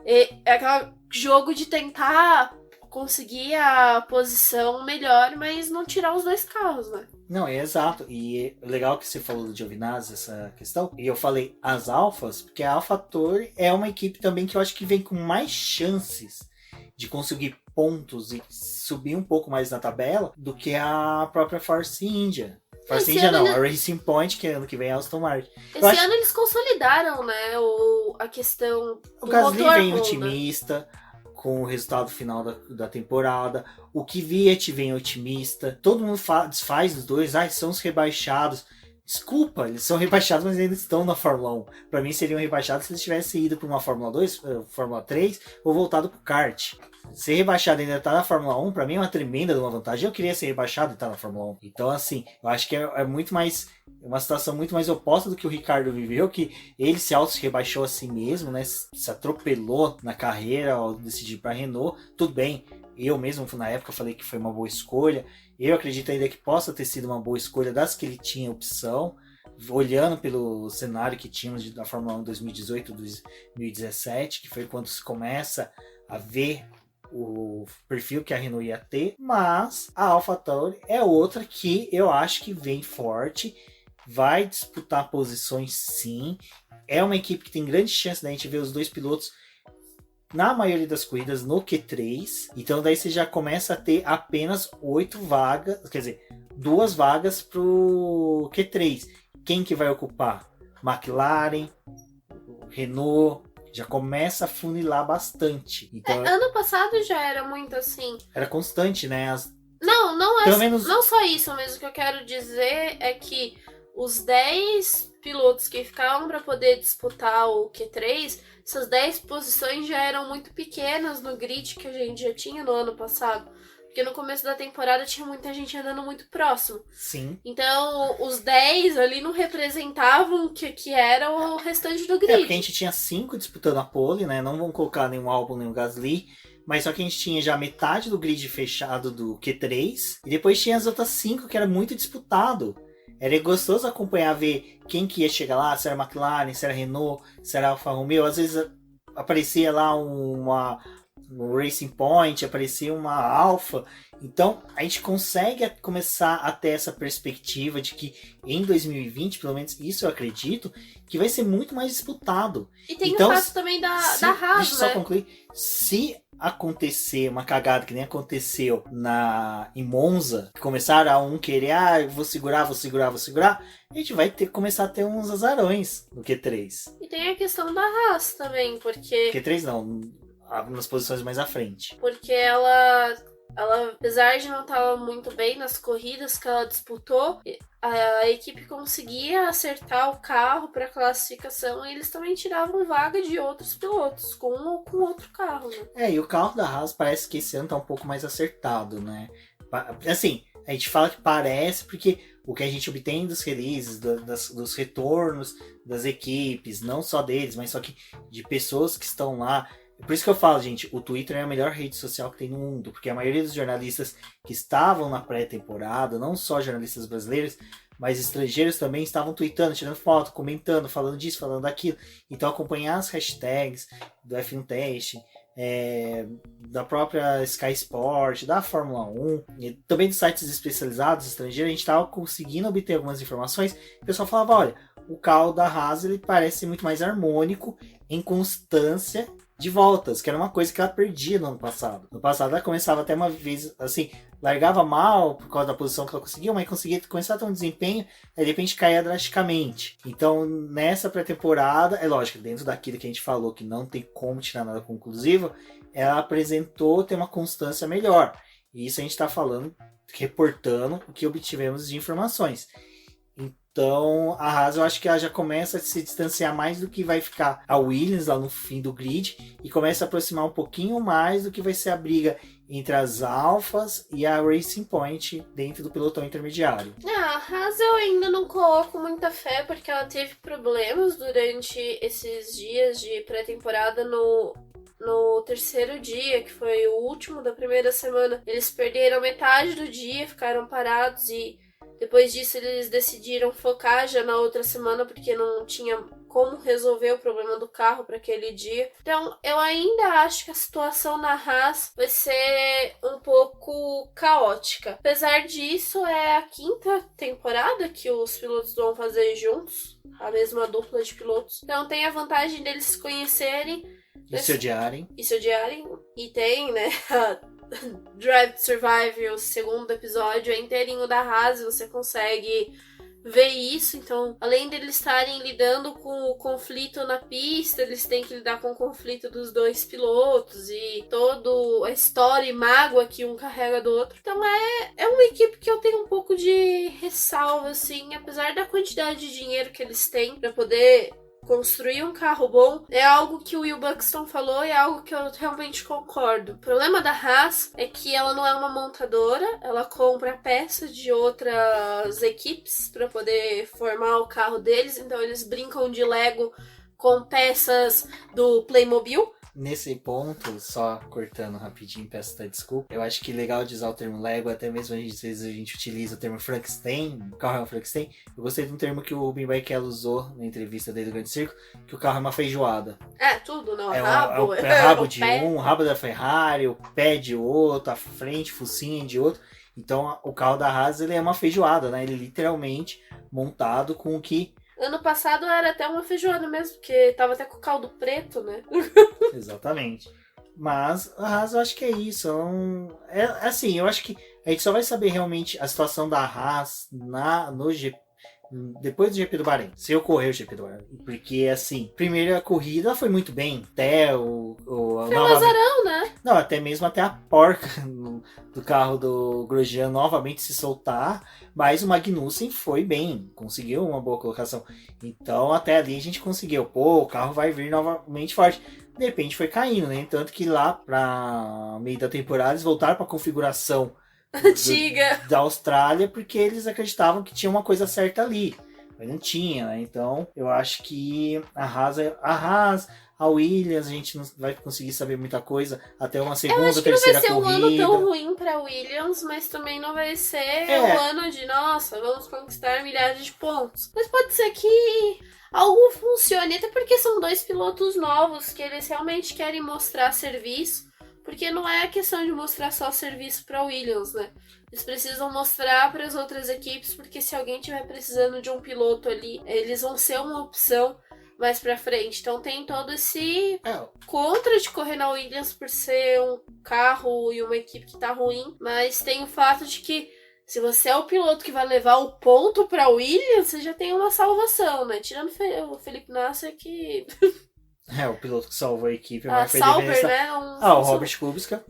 é aquele jogo de tentar conseguir a posição melhor, mas não tirar os dois carros, né? Não, é exato. E é legal que você falou do Giovinazzi, essa questão. E eu falei as Alfas, porque a AlphaTauri é uma equipe também que eu acho que vem com mais chances de conseguir pontos e subir um pouco mais na tabela do que a própria Force India. Force India não, a Racing Point, que ano que vem é a Aston Martin. Esse ano eles consolidaram, né, a questão do o Gasly motor vem Honda. otimista com o resultado final da temporada. O Kvyat vem otimista. Todo mundo desfaz dos dois. São os rebaixados. Desculpa, eles são rebaixados, mas ainda estão na Fórmula 1. Para mim seriam rebaixados se eles tivessem ido para uma Fórmula 2, Fórmula 3 ou voltado para o kart. Ser rebaixado e ainda estar na Fórmula 1, para mim é uma tremenda uma vantagem. Eu queria ser rebaixado e estar na Fórmula 1. Então, assim, eu acho que é muito mais uma situação muito mais oposta do que o Ricardo viveu, que ele se auto-rebaixou a si mesmo, né? Se atropelou na carreira ao decidir para a Renault. Tudo bem, eu mesmo na época falei que foi uma boa escolha. Eu acredito ainda que possa ter sido uma boa escolha das que ele tinha opção, olhando pelo cenário que tínhamos da Fórmula 1 2018, 2017, que foi quando se começa a ver o perfil que a Renault ia ter. Mas a AlphaTauri é outra que eu acho que vem forte, vai disputar posições sim, é uma equipe que tem grande chance da gente ver os dois pilotos na maioria das corridas no Q3, então daí você já começa a ter apenas 8 vagas, quer dizer, 2 vagas pro Q3. Quem que vai ocupar? McLaren, Renault, já começa a funilar bastante. Então, ano passado já era muito assim. Era constante, né? Não é pelo menos... não só isso, mas o que eu quero dizer é que os 10 pilotos que ficavam para poder disputar o Q3, essas 10 posições já eram muito pequenas no grid que a gente já tinha no ano passado. Porque no começo da temporada tinha muita gente andando muito próximo. Sim. Então, os 10 ali não representavam que era o restante do grid. Porque a gente tinha 5 disputando a pole, né? Não vamos colocar nenhum Albon, nenhum Gasly. Mas só que a gente tinha já metade do grid fechado do Q3. E depois tinha as outras 5 que era muito disputado. Era gostoso acompanhar, ver quem que ia chegar lá, se era McLaren, se era Renault, se era Alfa Romeo. Às vezes aparecia lá um Racing Point, aparecia uma Alfa. Então a gente consegue começar a ter essa perspectiva de que em 2020, pelo menos isso eu acredito, que vai ser muito mais disputado. E tem então, o fato também da Haas, deixa eu só concluir. Se acontecer uma cagada que nem aconteceu em Monza, que começaram a querer, vou segurar, a gente vai começar a ter uns azarões no Q3. E tem a questão da Haas também, porque... Q3 não, nas posições mais à frente. Porque ela, apesar de não estar muito bem nas corridas que ela disputou, a equipe conseguia acertar o carro para classificação e eles também tiravam vaga de outros pilotos com outro carro, né? E o carro da Haas parece que esse ano tá um pouco mais acertado, né? Assim, a gente fala que parece porque o que a gente obtém dos releases, dos retornos das equipes, não só deles, mas só que de pessoas que estão lá. Por isso que eu falo, gente, o Twitter é a melhor rede social que tem no mundo, porque a maioria dos jornalistas que estavam na pré-temporada, não só jornalistas brasileiros, mas estrangeiros também estavam tweetando, tirando foto, comentando, falando disso, falando daquilo. Então acompanhar as hashtags do F1 Teste, da própria Sky Sport, da Fórmula 1, e também dos sites especializados estrangeiros, a gente estava conseguindo obter algumas informações. O pessoal falava, olha, o carro da Haas ele parece muito mais harmônico em constância de voltas, que era uma coisa que ela perdia no ano passado. No passado ela começava até uma vez, assim, largava mal por causa da posição que ela conseguia, mas conseguia começar a ter um desempenho, aí de repente caía drasticamente. Então, nessa pré-temporada, é lógico, dentro daquilo que a gente falou, que não tem como tirar nada conclusivo, ela apresentou ter uma constância melhor. E isso a gente está falando, reportando o que obtivemos de informações. Então, a Haas eu acho que ela já começa a se distanciar mais do que vai ficar a Williams lá no fim do grid e começa a aproximar um pouquinho mais do que vai ser a briga entre as Alfas e a Racing Point dentro do pelotão intermediário. A Haas eu ainda não coloco muita fé porque ela teve problemas durante esses dias de pré-temporada no terceiro dia, que foi o último da primeira semana. Eles perderam metade do dia, ficaram parados e depois disso eles decidiram focar já na outra semana porque não tinha como resolver o problema do carro para aquele dia. Então eu ainda acho que a situação na Haas vai ser um pouco caótica. Apesar disso, é a 5ª temporada que os pilotos vão fazer juntos, a mesma dupla de pilotos. Então tem a vantagem deles se conhecerem. E se odiarem? E tem, né, a Drive to Survive, o segundo episódio é inteirinho da Haas, você consegue ver isso. Então, além deles estarem lidando com o conflito na pista, eles têm que lidar com o conflito dos dois pilotos e toda a história e mágoa que um carrega do outro. Então é uma equipe que eu tenho um pouco de ressalva, assim, apesar da quantidade de dinheiro que eles têm para poder construir um carro bom. É algo que o Will Buxton falou e é algo que eu realmente concordo. O problema da Haas é que ela não é uma montadora, ela compra peças de outras equipes para poder formar o carro deles, então eles brincam de Lego com peças do Playmobil. Nesse ponto, só cortando rapidinho, peço até desculpa. Eu acho que é legal de usar o termo Lego, até mesmo às vezes a gente utiliza o termo Frankenstein, o carro é um Frankenstein. Eu gostei de um termo que o Rubem Barrichello usou na entrevista dele do Grande Circo, que o carro é uma feijoada. É, tudo, não, É rabo. é rabo de pé. um, rabo da Ferrari, o pé de outro, a frente, focinha de outro. Então o carro da Haas ele é uma feijoada, né? Ele literalmente montado com o que... Ano passado era até uma feijoada mesmo, porque tava até com caldo preto, né? Exatamente. Mas a Haas eu acho que é isso. É assim, eu acho que a gente só vai saber realmente a situação da Haas no GP, depois do GP do Bahrein, se ocorrer o GP do Bahrein. Porque, assim, primeira corrida foi muito bem. Até Foi um azarão, né? Não, até mesmo até a porca do carro do Grosjean novamente se soltar. Mas o Magnussen foi bem, conseguiu uma boa colocação. Então, até ali a gente conseguiu. Pô, o carro vai vir novamente forte. De repente foi caindo, né? Tanto que lá para meio da temporada eles voltaram para a configuração Antiga. da Austrália, porque eles acreditavam que tinha uma coisa certa ali. Mas não tinha, né? Então, eu acho que a Haas, a Williams, a gente não vai conseguir saber muita coisa até uma segunda, terceira corrida. Eu acho que não vai ser um ano tão ruim pra Williams, mas também não vai ser um ano de, nossa, vamos conquistar milhares de pontos. Mas pode ser que algo funcione, até porque são dois pilotos novos que eles realmente querem mostrar serviço, porque não é a questão de mostrar só serviço pra Williams, né? Eles precisam mostrar para as outras equipes, porque se alguém tiver precisando de um piloto ali, eles vão ser uma opção mais pra frente. Então tem todo esse contra de correr na Williams por ser um carro e uma equipe que tá ruim, mas tem o fato de que se você é o piloto que vai levar o ponto pra Williams, você já tem uma salvação, né? Tirando o Felipe Nasser que... o piloto que salvou a equipe. A Sauber, né? O Robert Kubica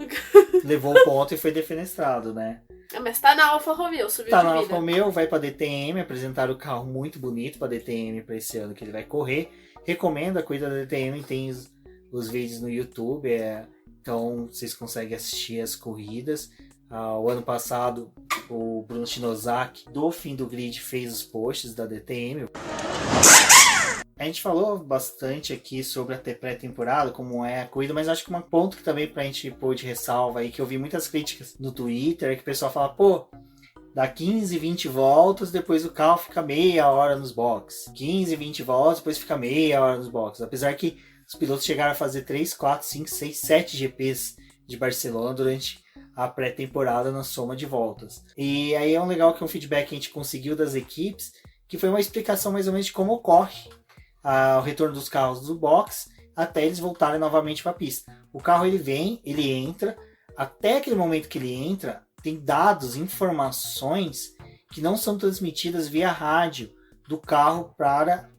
levou o ponto e foi defenestrado, né? Mas tá na Alfa Romeo, subiu tá de na vida. Alfa Romeo, vai pra DTM, apresentaram o carro muito bonito pra DTM pra esse ano que ele vai correr. Recomendo a corrida da DTM, tem os vídeos no YouTube, então vocês conseguem assistir as corridas. O ano passado, o Bruno Shinozaki, do fim do grid, fez os posts da DTM. A gente falou bastante aqui sobre a pré-temporada, como é a corrida, mas acho que um ponto que também pra gente pôr de ressalva aí, que eu vi muitas críticas no Twitter, é que o pessoal fala, pô, dá 15, 20 voltas, depois o carro fica meia hora nos boxes. 15, 20 voltas, depois fica meia hora nos boxes. Apesar que os pilotos chegaram a fazer 3, 4, 5, 6, 7 GPs de Barcelona durante a pré-temporada na soma de voltas. E aí é um legal que é um feedback que a gente conseguiu das equipes, que foi uma explicação mais ou menos de como ocorre o retorno dos carros do box até eles voltarem novamente para a pista. O carro ele vem, ele entra, até aquele momento que ele entra, tem dados, informações que não são transmitidas via rádio do carro para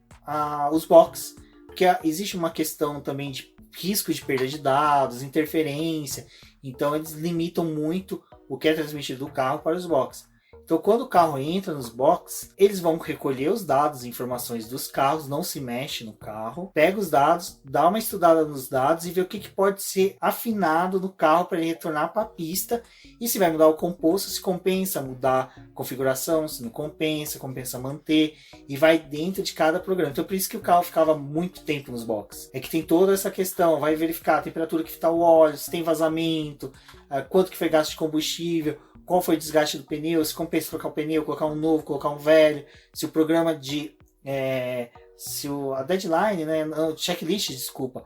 os boxes. Porque existe uma questão também de risco de perda de dados, interferência, então eles limitam muito o que é transmitido do carro para os boxes. Então, quando o carro entra nos boxes, eles vão recolher os dados e informações dos carros, não se mexe no carro, pega os dados, dá uma estudada nos dados e vê o que pode ser afinado no carro para ele retornar para a pista e se vai mudar o composto, se compensa mudar a configuração, se não compensa manter e vai dentro de cada programa. Então, por isso que o carro ficava muito tempo nos boxes. É que tem toda essa questão, vai verificar a temperatura que está o óleo, se tem vazamento, quanto que foi gasto de combustível, qual foi o desgaste do pneu, se compensa trocar o pneu, colocar um novo, colocar um velho, se o programa de... a deadline, né, checklist, desculpa,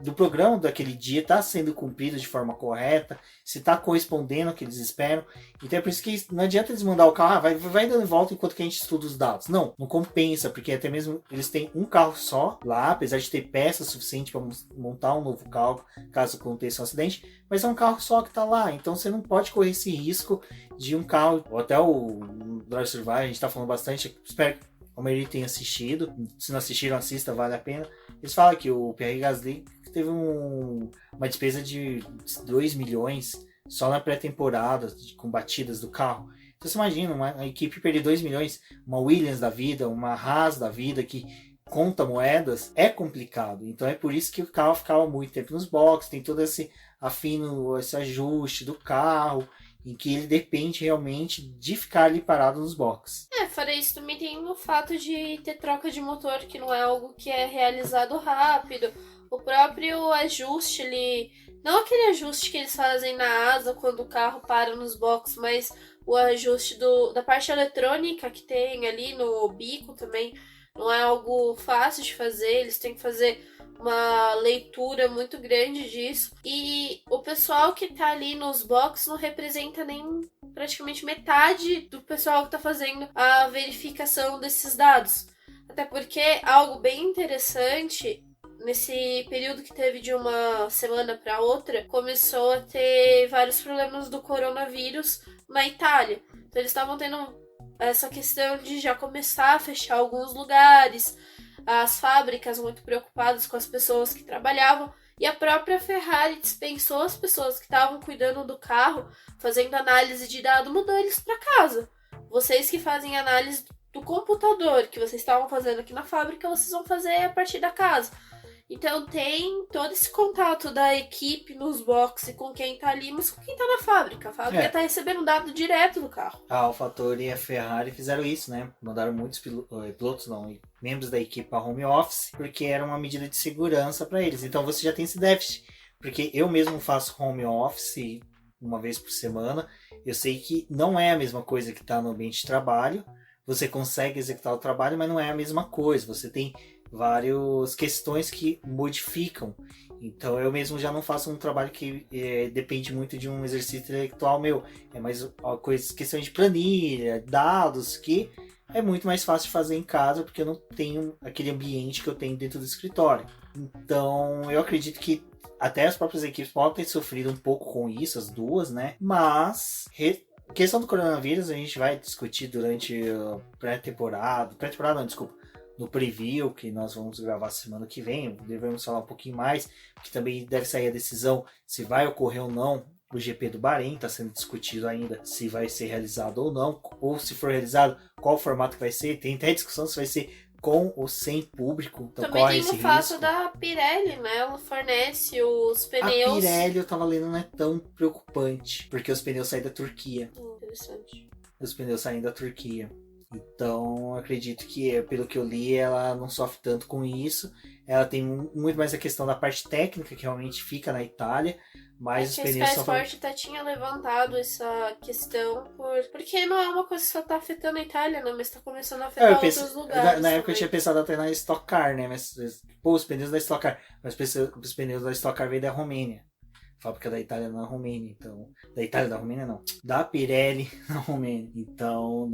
do programa daquele dia está sendo cumprido de forma correta, se está correspondendo ao que eles esperam. Então é por isso que não adianta eles mandar o carro, vai dando volta enquanto que a gente estuda os dados. Não compensa, porque até mesmo eles têm um carro só lá, apesar de ter peça suficiente para montar um novo carro, caso aconteça um acidente, mas é um carro só que está lá, então você não pode correr esse risco de um carro, ou até o Drive Survive, a gente está falando bastante, espero que a maioria tenha assistido, se não assistiram, assista, vale a pena. Eles falam que o Pierre Gasly teve uma despesa de 2 milhões só na pré-temporada, com batidas do carro. Então você imagina, uma equipe perder 2 milhões, uma Williams da vida, uma Haas da vida, que conta moedas, é complicado. Então é por isso que o carro ficava muito tempo nos boxes, tem todo esse afino, esse ajuste do carro, em que ele depende realmente de ficar ali parado nos boxes. Fora isso, também tem o fato de ter troca de motor, que não é algo que é realizado rápido. O próprio ajuste, não aquele ajuste que eles fazem na asa quando o carro para nos boxes, mas o ajuste da parte eletrônica que tem ali no bico também, não é algo fácil de fazer, eles têm que fazer uma leitura muito grande disso. E o pessoal que tá ali nos boxes não representa nem praticamente metade do pessoal que tá fazendo a verificação desses dados. Até porque algo bem interessante, nesse período que teve de uma semana para outra, começou a ter vários problemas do coronavírus na Itália. Então eles estavam tendo essa questão de já começar a fechar alguns lugares, as fábricas muito preocupadas com as pessoas que trabalhavam, e a própria Ferrari dispensou as pessoas que estavam cuidando do carro, fazendo análise de dado, mudou eles para casa. Vocês que fazem análise do computador que vocês estavam fazendo aqui na fábrica, vocês vão fazer a partir da casa. Então tem todo esse contato da equipe nos boxes com quem tá ali, mas com quem tá na fábrica. A fábrica tá recebendo dado direto do carro. A AlphaTauri e a Ferrari fizeram isso, né? Mandaram muitos membros da equipe para home office, porque era uma medida de segurança para eles. Então você já tem esse déficit. Porque eu mesmo faço home office uma vez por semana. Eu sei que não é a mesma coisa que está no ambiente de trabalho. Você consegue executar o trabalho, mas não é a mesma coisa. Você tem várias questões que modificam. Então eu mesmo já não faço um trabalho que depende muito de um exercício intelectual meu. É mais questões de planilha, dados, que é muito mais fácil de fazer em casa, porque eu não tenho aquele ambiente que eu tenho dentro do escritório. Então eu acredito que até as próprias equipes podem ter sofrido um pouco com isso, as duas, né? Mas questão do coronavírus a gente vai discutir durante a pré-temporada não, desculpa, no preview, que nós vamos gravar semana que vem, devemos falar um pouquinho mais, que também deve sair a decisão se vai ocorrer ou não o GP do Bahrein, está sendo discutido ainda se vai ser realizado ou não, ou se for realizado, qual formato que vai ser, tem até discussão se vai ser com ou sem público, então também corre tem esse o fato risco. da Pirelli, né? Ela fornece os pneus. A Pirelli, eu tava lendo, não é tão preocupante, porque os pneus saem da Turquia. Interessante. Os pneus saem da Turquia. Então, acredito que, pelo que eu li, ela não sofre tanto com isso. Ela tem muito mais a questão da parte técnica, que realmente fica na Itália, mas os pneus são... são... A Sky Sport tinha levantado essa questão, porque não é uma coisa que só tá afetando a Itália, né? Mas tá começando a afetar outros lugares. Na época eu tinha pensado até na Stock Car, né? Mas, os pneus da Stock Car. Mas os pneus da Stock Car veio da Romênia. Fábrica da Itália na Romênia, então... Da Itália, da Romênia, não. Da Pirelli na Romênia. Então,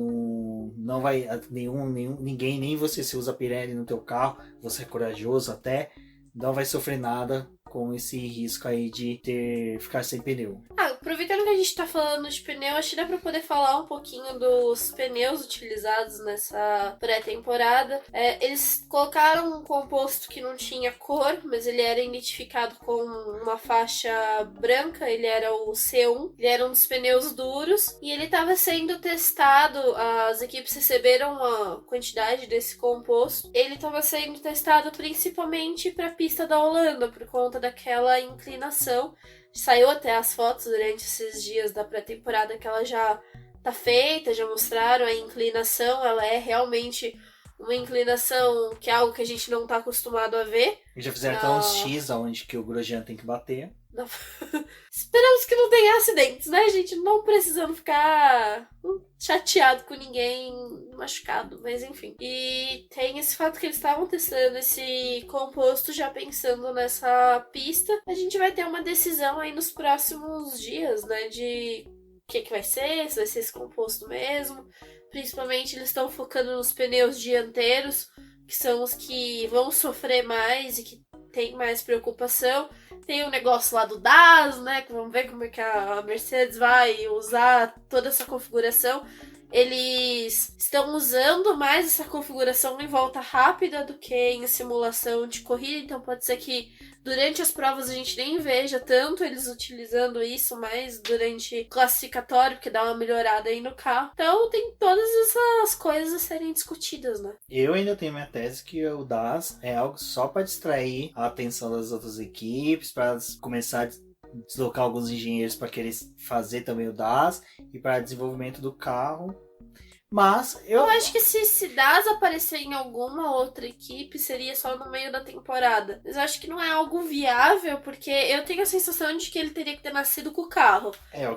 não vai... Ninguém, nem você se usa Pirelli no teu carro, você é corajoso até, não vai sofrer nada com esse risco aí de ficar sem pneu. Aproveitando que a gente tá falando de pneu, acho que dá pra poder falar um pouquinho dos pneus utilizados nessa pré-temporada. Eles colocaram um composto que não tinha cor, mas ele era identificado com uma faixa branca, ele era o C1, ele era um dos pneus duros, e ele estava sendo testado, as equipes receberam uma quantidade desse composto, ele estava sendo testado principalmente para a pista da Holanda, por conta daquela inclinação. Saiu até as fotos durante esses dias da pré-temporada que ela já tá feita, já mostraram a inclinação, ela é realmente uma inclinação que é algo que a gente não tá acostumado a ver. E já fizeram até uns X onde que o Grosjean tem que bater. Esperamos que não tenha acidentes, né, gente? Não precisando ficar chateado com ninguém machucado, mas enfim. E tem esse fato que eles estavam testando esse composto já pensando nessa pista. A gente vai ter uma decisão aí nos próximos dias, né, de o que vai ser, se vai ser esse composto mesmo. Principalmente eles estão focando nos pneus dianteiros, que são os que vão sofrer mais e que tem mais preocupação. Tem o negócio lá do DAS, né? Que vamos ver como é que a Mercedes vai usar toda essa configuração. Eles estão usando mais essa configuração em volta rápida do que em simulação de corrida. Então pode ser que durante as provas a gente nem veja tanto eles utilizando isso, mas durante classificatório, porque dá uma melhorada aí no carro. Então tem todas essas coisas a serem discutidas, né? Eu ainda tenho minha tese que o DAS é algo só para distrair a atenção das outras equipes, para começar a deslocar alguns engenheiros para querer fazer também o DAS e para desenvolvimento do carro. Mas eu acho que se DAS aparecer em alguma outra equipe, seria só no meio da temporada. Mas eu acho que não é algo viável, porque eu tenho a sensação de que ele teria que ter nascido com o carro.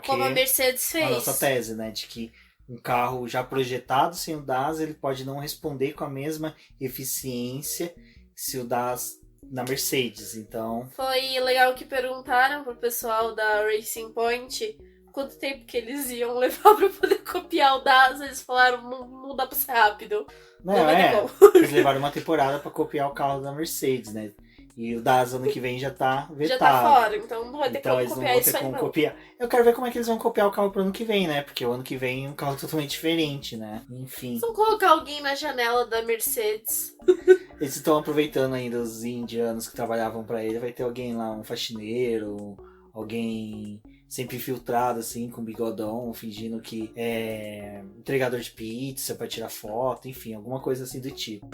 Como a Mercedes fez. A nossa tese, né? De que um carro já projetado sem o DAS, ele pode não responder com a mesma eficiência se o DAS na Mercedes, então... Foi legal que perguntaram pro pessoal da Racing Point quanto tempo que eles iam levar pra poder copiar o DAS. Eles falaram, não dá pra ser rápido. Não eles levaram uma temporada pra copiar o carro da Mercedes, né? E o DAS ano que vem já tá vetado. Já tá fora, então não vai ter como copiar isso aí, não. Copiar. Eu quero ver como é que eles vão copiar o carro pro ano que vem, né? Porque o ano que vem é um carro totalmente diferente, né? Enfim. Vão colocar alguém na janela da Mercedes. Eles estão aproveitando ainda os indianos que trabalhavam pra ele. Vai ter alguém lá, um faxineiro, alguém sempre infiltrado, assim, com bigodão, fingindo que é entregador de pizza pra tirar foto, enfim, alguma coisa assim do tipo.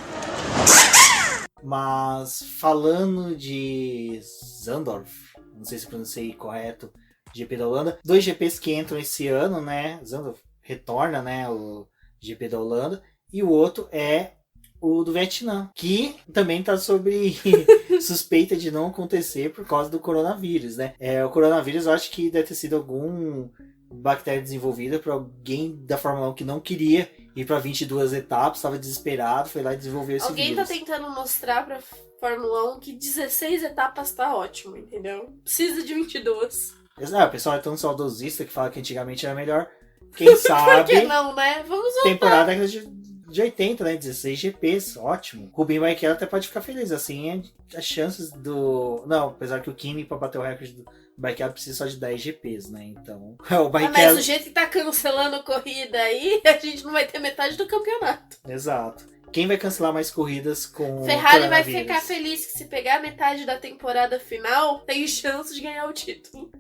Mas falando de Zandorf, não sei se pronunciei correto, GP da Holanda, 2 GPs que entram esse ano, né? Zandorf retorna, né, o GP da Holanda, e o outro é o do Vietnã, que também está sob suspeita de não acontecer por causa do coronavírus, né? O coronavírus eu acho que deve ter sido algum bactéria desenvolvida por alguém da Fórmula 1 que não queria ir para 22 etapas, estava desesperado, foi lá e desenvolveu esse alguém vírus. Alguém tá tentando mostrar pra Fórmula 1 que 16 etapas tá ótimo, entendeu? Precisa de 22. O pessoal é tão saudosista que fala que antigamente era melhor. Quem sabe... Por que não, né? Vamos voltar. Temporada de 80, né? 16 GPs, ótimo. Rubinho Barrichello até pode ficar feliz, assim, as chances do... Não, apesar que o Kimi, pra bater o recorde do Barrichello, precisa só de 10 GPs, né? Então, o Barrichello... Mas o jeito que tá cancelando corrida aí, a gente não vai ter metade do campeonato. Exato. Quem vai cancelar mais corridas com Ferrari vai ficar feliz que se pegar metade da temporada final, tem chance de ganhar o título.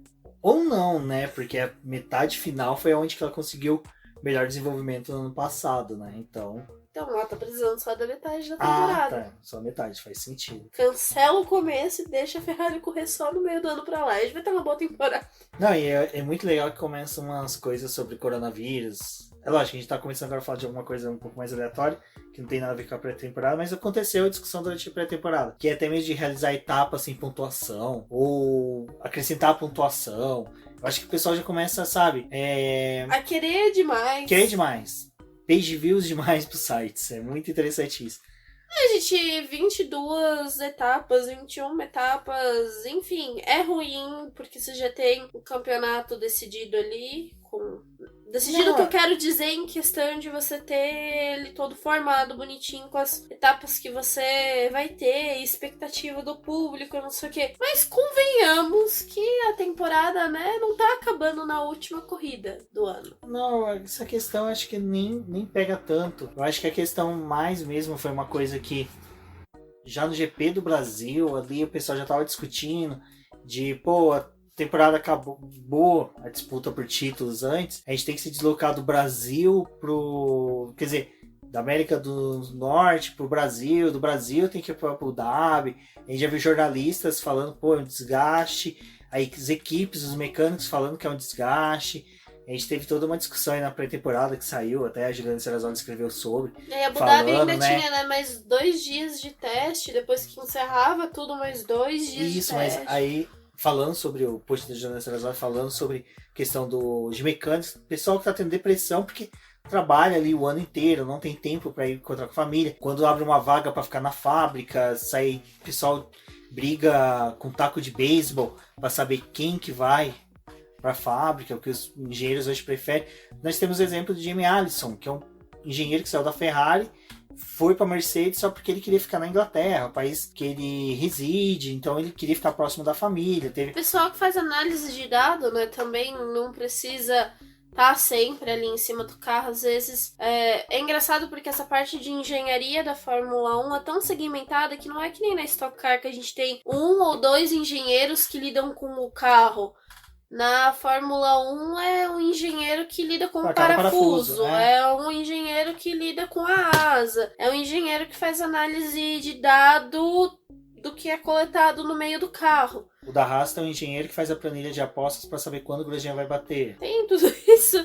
Ou não, né? Porque a metade final foi onde que ela conseguiu melhor desenvolvimento no ano passado, né? Então ela tá precisando só da metade da temporada. Tá. Só metade, faz sentido. Cancela o começo e deixa a Ferrari correr só no meio do ano pra lá. A gente vai ter uma boa temporada. Não, e é muito legal que começam umas coisas sobre coronavírus. É lógico, a gente tá começando agora a falar de alguma coisa um pouco mais aleatória, que não tem nada a ver com a pré-temporada, mas aconteceu a discussão durante a pré-temporada, que é até mesmo de realizar etapas sem pontuação, ou acrescentar pontuação. Eu acho que o pessoal já começa, sabe? A querer demais. Querer demais. Page views demais pros sites. É muito interessante isso. Gente, 22 etapas, 21 etapas, enfim, é ruim, porque você já tem o campeonato decidido ali, decidido que eu quero dizer em questão de você ter ele todo formado, bonitinho, com as etapas que você vai ter, expectativa do público, não sei o quê. Mas convenhamos que a temporada, né, não tá acabando na última corrida do ano. Não, essa questão acho que nem pega tanto. Eu acho que a questão mais mesmo foi uma coisa que já no GP do Brasil, ali o pessoal já tava discutindo de, a temporada acabou a disputa por títulos antes, a gente tem que se deslocar do Brasil quer dizer, da América do Norte pro Brasil, do Brasil tem que ir para Abu Dhabi. A gente já viu jornalistas falando, é um desgaste, aí as equipes, os mecânicos falando que é um desgaste. A gente teve toda uma discussão aí na pré-temporada que saiu, até a Juliana Serrazoli escreveu sobre. E Abu Dhabi ainda tinha, né, mais 2 dias de teste, depois que encerrava tudo, mais 2 dias de teste. Isso, mas aí falando sobre o post da Juliana Salazar, falando sobre questão de mecânicos, pessoal que tá tendo depressão porque trabalha ali o ano inteiro, não tem tempo para ir encontrar com a família. Quando abre uma vaga para ficar na fábrica, sai pessoal briga com taco de beisebol para saber quem que vai para a fábrica, o que os engenheiros hoje preferem. Nós temos o exemplo de Jimmy Allison, que é um engenheiro que saiu da Ferrari, foi para a Mercedes só porque ele queria ficar na Inglaterra, o país que ele reside, então ele queria ficar próximo da família. O pessoal que faz análise de dado, né, também não precisa estar sempre ali em cima do carro. Às vezes é engraçado porque essa parte de engenharia da Fórmula 1 é tão segmentada que não é que nem na Stock Car que a gente tem 1 ou 2 engenheiros que lidam com o carro. Na Fórmula 1 é um engenheiro que lida com o parafuso, é um engenheiro que lida com a asa, é um engenheiro que faz análise de dado do que é coletado no meio do carro. O da Haas é um engenheiro que faz a planilha de apostas para saber quando o Grosjean vai bater. Tem tudo isso.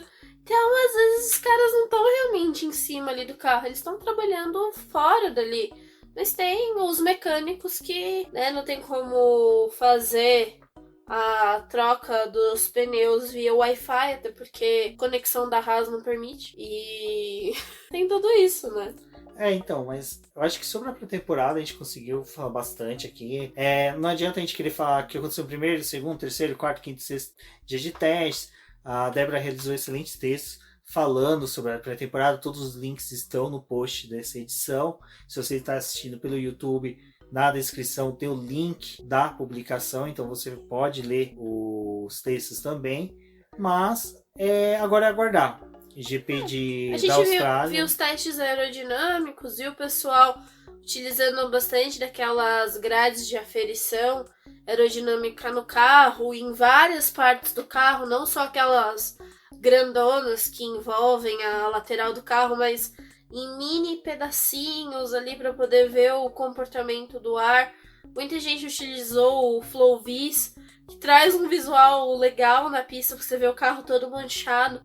Então, às vezes, os caras não estão realmente em cima ali do carro, eles estão trabalhando fora dali. Mas tem os mecânicos que, né, não tem como fazer a troca dos pneus via Wi-Fi, até porque conexão da Haas não permite. E tem tudo isso, né? Então, mas eu acho que sobre a pré-temporada a gente conseguiu falar bastante aqui. Não adianta a gente querer falar o que aconteceu no primeiro, segundo, terceiro, quarto, quinto, sexto dia de testes. A Débora realizou excelentes textos falando sobre a pré-temporada. Todos os links estão no post dessa edição. Se você está assistindo pelo YouTube, na descrição tem o link da publicação, então você pode ler os textos também. Mas agora é aguardar. GP da Austrália. A gente viu os testes aerodinâmicos e o pessoal utilizando bastante daquelas grades de aferição aerodinâmica no carro, em várias partes do carro, não só aquelas grandonas que envolvem a lateral do carro, mas em mini pedacinhos ali para poder ver o comportamento do ar. Muita gente utilizou o FlowVis, que traz um visual legal na pista, porque você vê o carro todo manchado.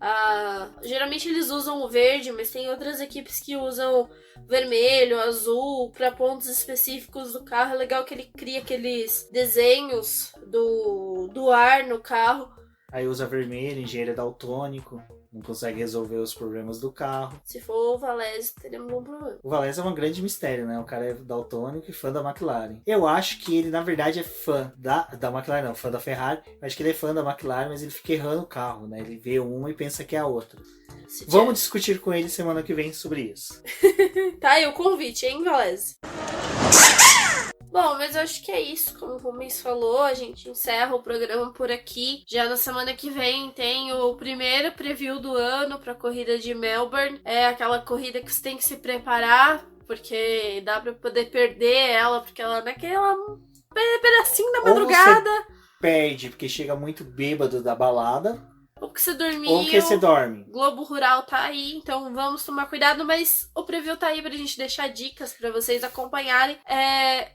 Geralmente eles usam o verde, mas tem outras equipes que usam vermelho, azul, para pontos específicos do carro. É legal que ele cria aqueles desenhos do ar no carro. Aí usa vermelho, engenheiro daltônico, não consegue resolver os problemas do carro. Se for o Valese, teremos um problema. O Valese é um grande mistério, né? O cara é daltônico e fã da McLaren. Eu acho que ele, na verdade, é fã da McLaren, não, fã da Ferrari. Eu acho que ele é fã da McLaren, mas ele fica errando o carro, né? Ele vê uma e pensa que é a outra. Vamos discutir com ele semana que vem sobre isso. Tá aí o convite, hein, Valese? Bom, mas eu acho que é isso. Como o Rubens falou, a gente encerra o programa por aqui. Já na semana que vem tem o primeiro preview do ano para a corrida de Melbourne. É aquela corrida que você tem que se preparar, porque dá para poder perder ela, porque ela é naquela pedacinho da madrugada. Ou você perde porque chega muito bêbado da balada. Ou que você dormiu. Ou que você dorme. Globo Rural tá aí, então vamos tomar cuidado, mas o preview tá aí pra gente deixar dicas pra vocês acompanharem.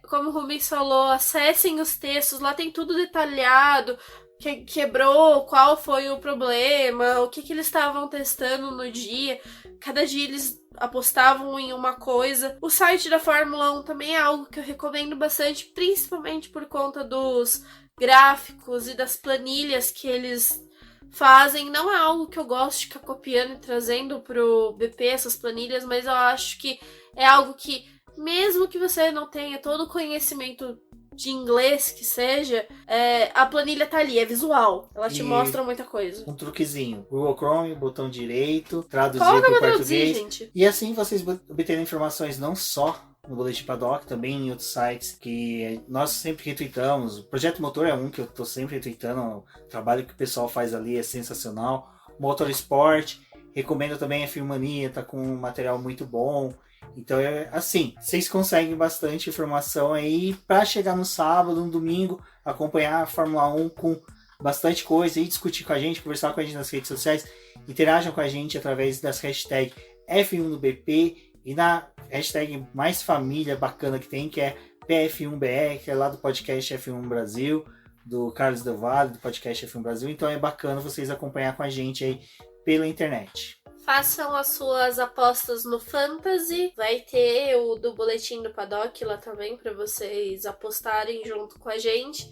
Como o Rubens falou, acessem os textos, lá tem tudo detalhado, que quebrou, qual foi o problema, o que eles estavam testando no dia. Cada dia eles apostavam em uma coisa. O site da Fórmula 1 também é algo que eu recomendo bastante, principalmente por conta dos gráficos e das planilhas que eles fazem. Não é algo que eu gosto de ficar copiando e trazendo pro BP essas planilhas, mas eu acho que é algo que, mesmo que você não tenha todo o conhecimento de inglês que seja, a planilha tá ali, é visual. Ela te mostra muita coisa. Um truquezinho. Google Chrome, botão direito, traduzir para para o português. Gente. E assim vocês obterem informações não só no Boletim Paddock, também em outros sites que nós sempre retweetamos. O Projeto Motor é um que eu tô sempre retweetando. O trabalho que o pessoal faz ali é sensacional. Motorsport, recomendo também a Filmania, tá com um material muito bom. Então assim, vocês conseguem bastante informação aí para chegar no sábado, no domingo, acompanhar a Fórmula 1 com bastante coisa e discutir com a gente, conversar com a gente nas redes sociais. Interajam com a gente através das hashtags F1 do BP e na hashtag mais família bacana que tem, que é PF1BR, que é lá do podcast F1 Brasil, do Carlos Del Valle, do podcast F1 Brasil. Então é bacana vocês acompanhar com a gente aí pela internet. Façam as suas apostas no Fantasy. Vai ter o do Boletim do Paddock lá também para vocês apostarem junto com a gente.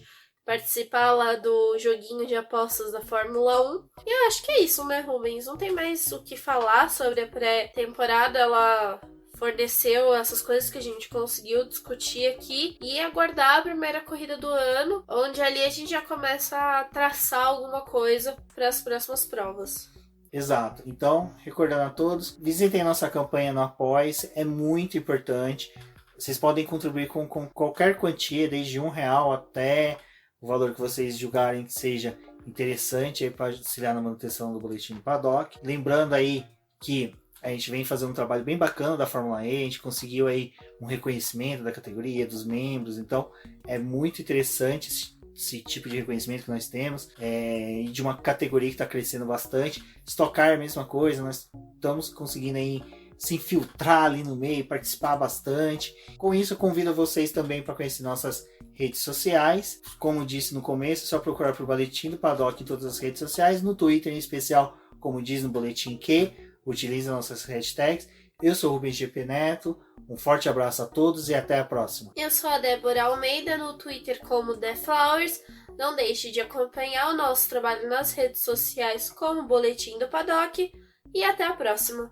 participar lá do joguinho de apostas da Fórmula 1. E eu acho que é isso, né, Rubens? Não tem mais o que falar sobre a pré-temporada. Ela forneceu essas coisas que a gente conseguiu discutir aqui e aguardar a primeira corrida do ano, onde ali a gente já começa a traçar alguma coisa para as próximas provas. Exato. Então, recordando a todos, visitem nossa campanha no Apoia-se, é muito importante. Vocês podem contribuir com qualquer quantia, desde R$1 até o valor que vocês julgarem que seja interessante para auxiliar na manutenção do Boletim do Paddock. Lembrando aí que a gente vem fazendo um trabalho bem bacana da Fórmula E, a gente conseguiu aí um reconhecimento da categoria, dos membros, então é muito interessante esse tipo de reconhecimento que nós temos, e de uma categoria que está crescendo bastante. Stock Car é a mesma coisa, nós estamos conseguindo aí se infiltrar ali no meio, participar bastante. Com isso, eu convido vocês também para conhecer nossas redes sociais. Como disse no começo, é só procurar por Boletim do Paddock em todas as redes sociais, no Twitter em especial, como diz no Boletim Q, utiliza nossas hashtags. Eu sou o Rubens GP Neto, um forte abraço a todos e até a próxima. Eu sou a Débora Almeida, no Twitter como The Flowers. Não deixe de acompanhar o nosso trabalho nas redes sociais como Boletim do Paddock e até a próxima.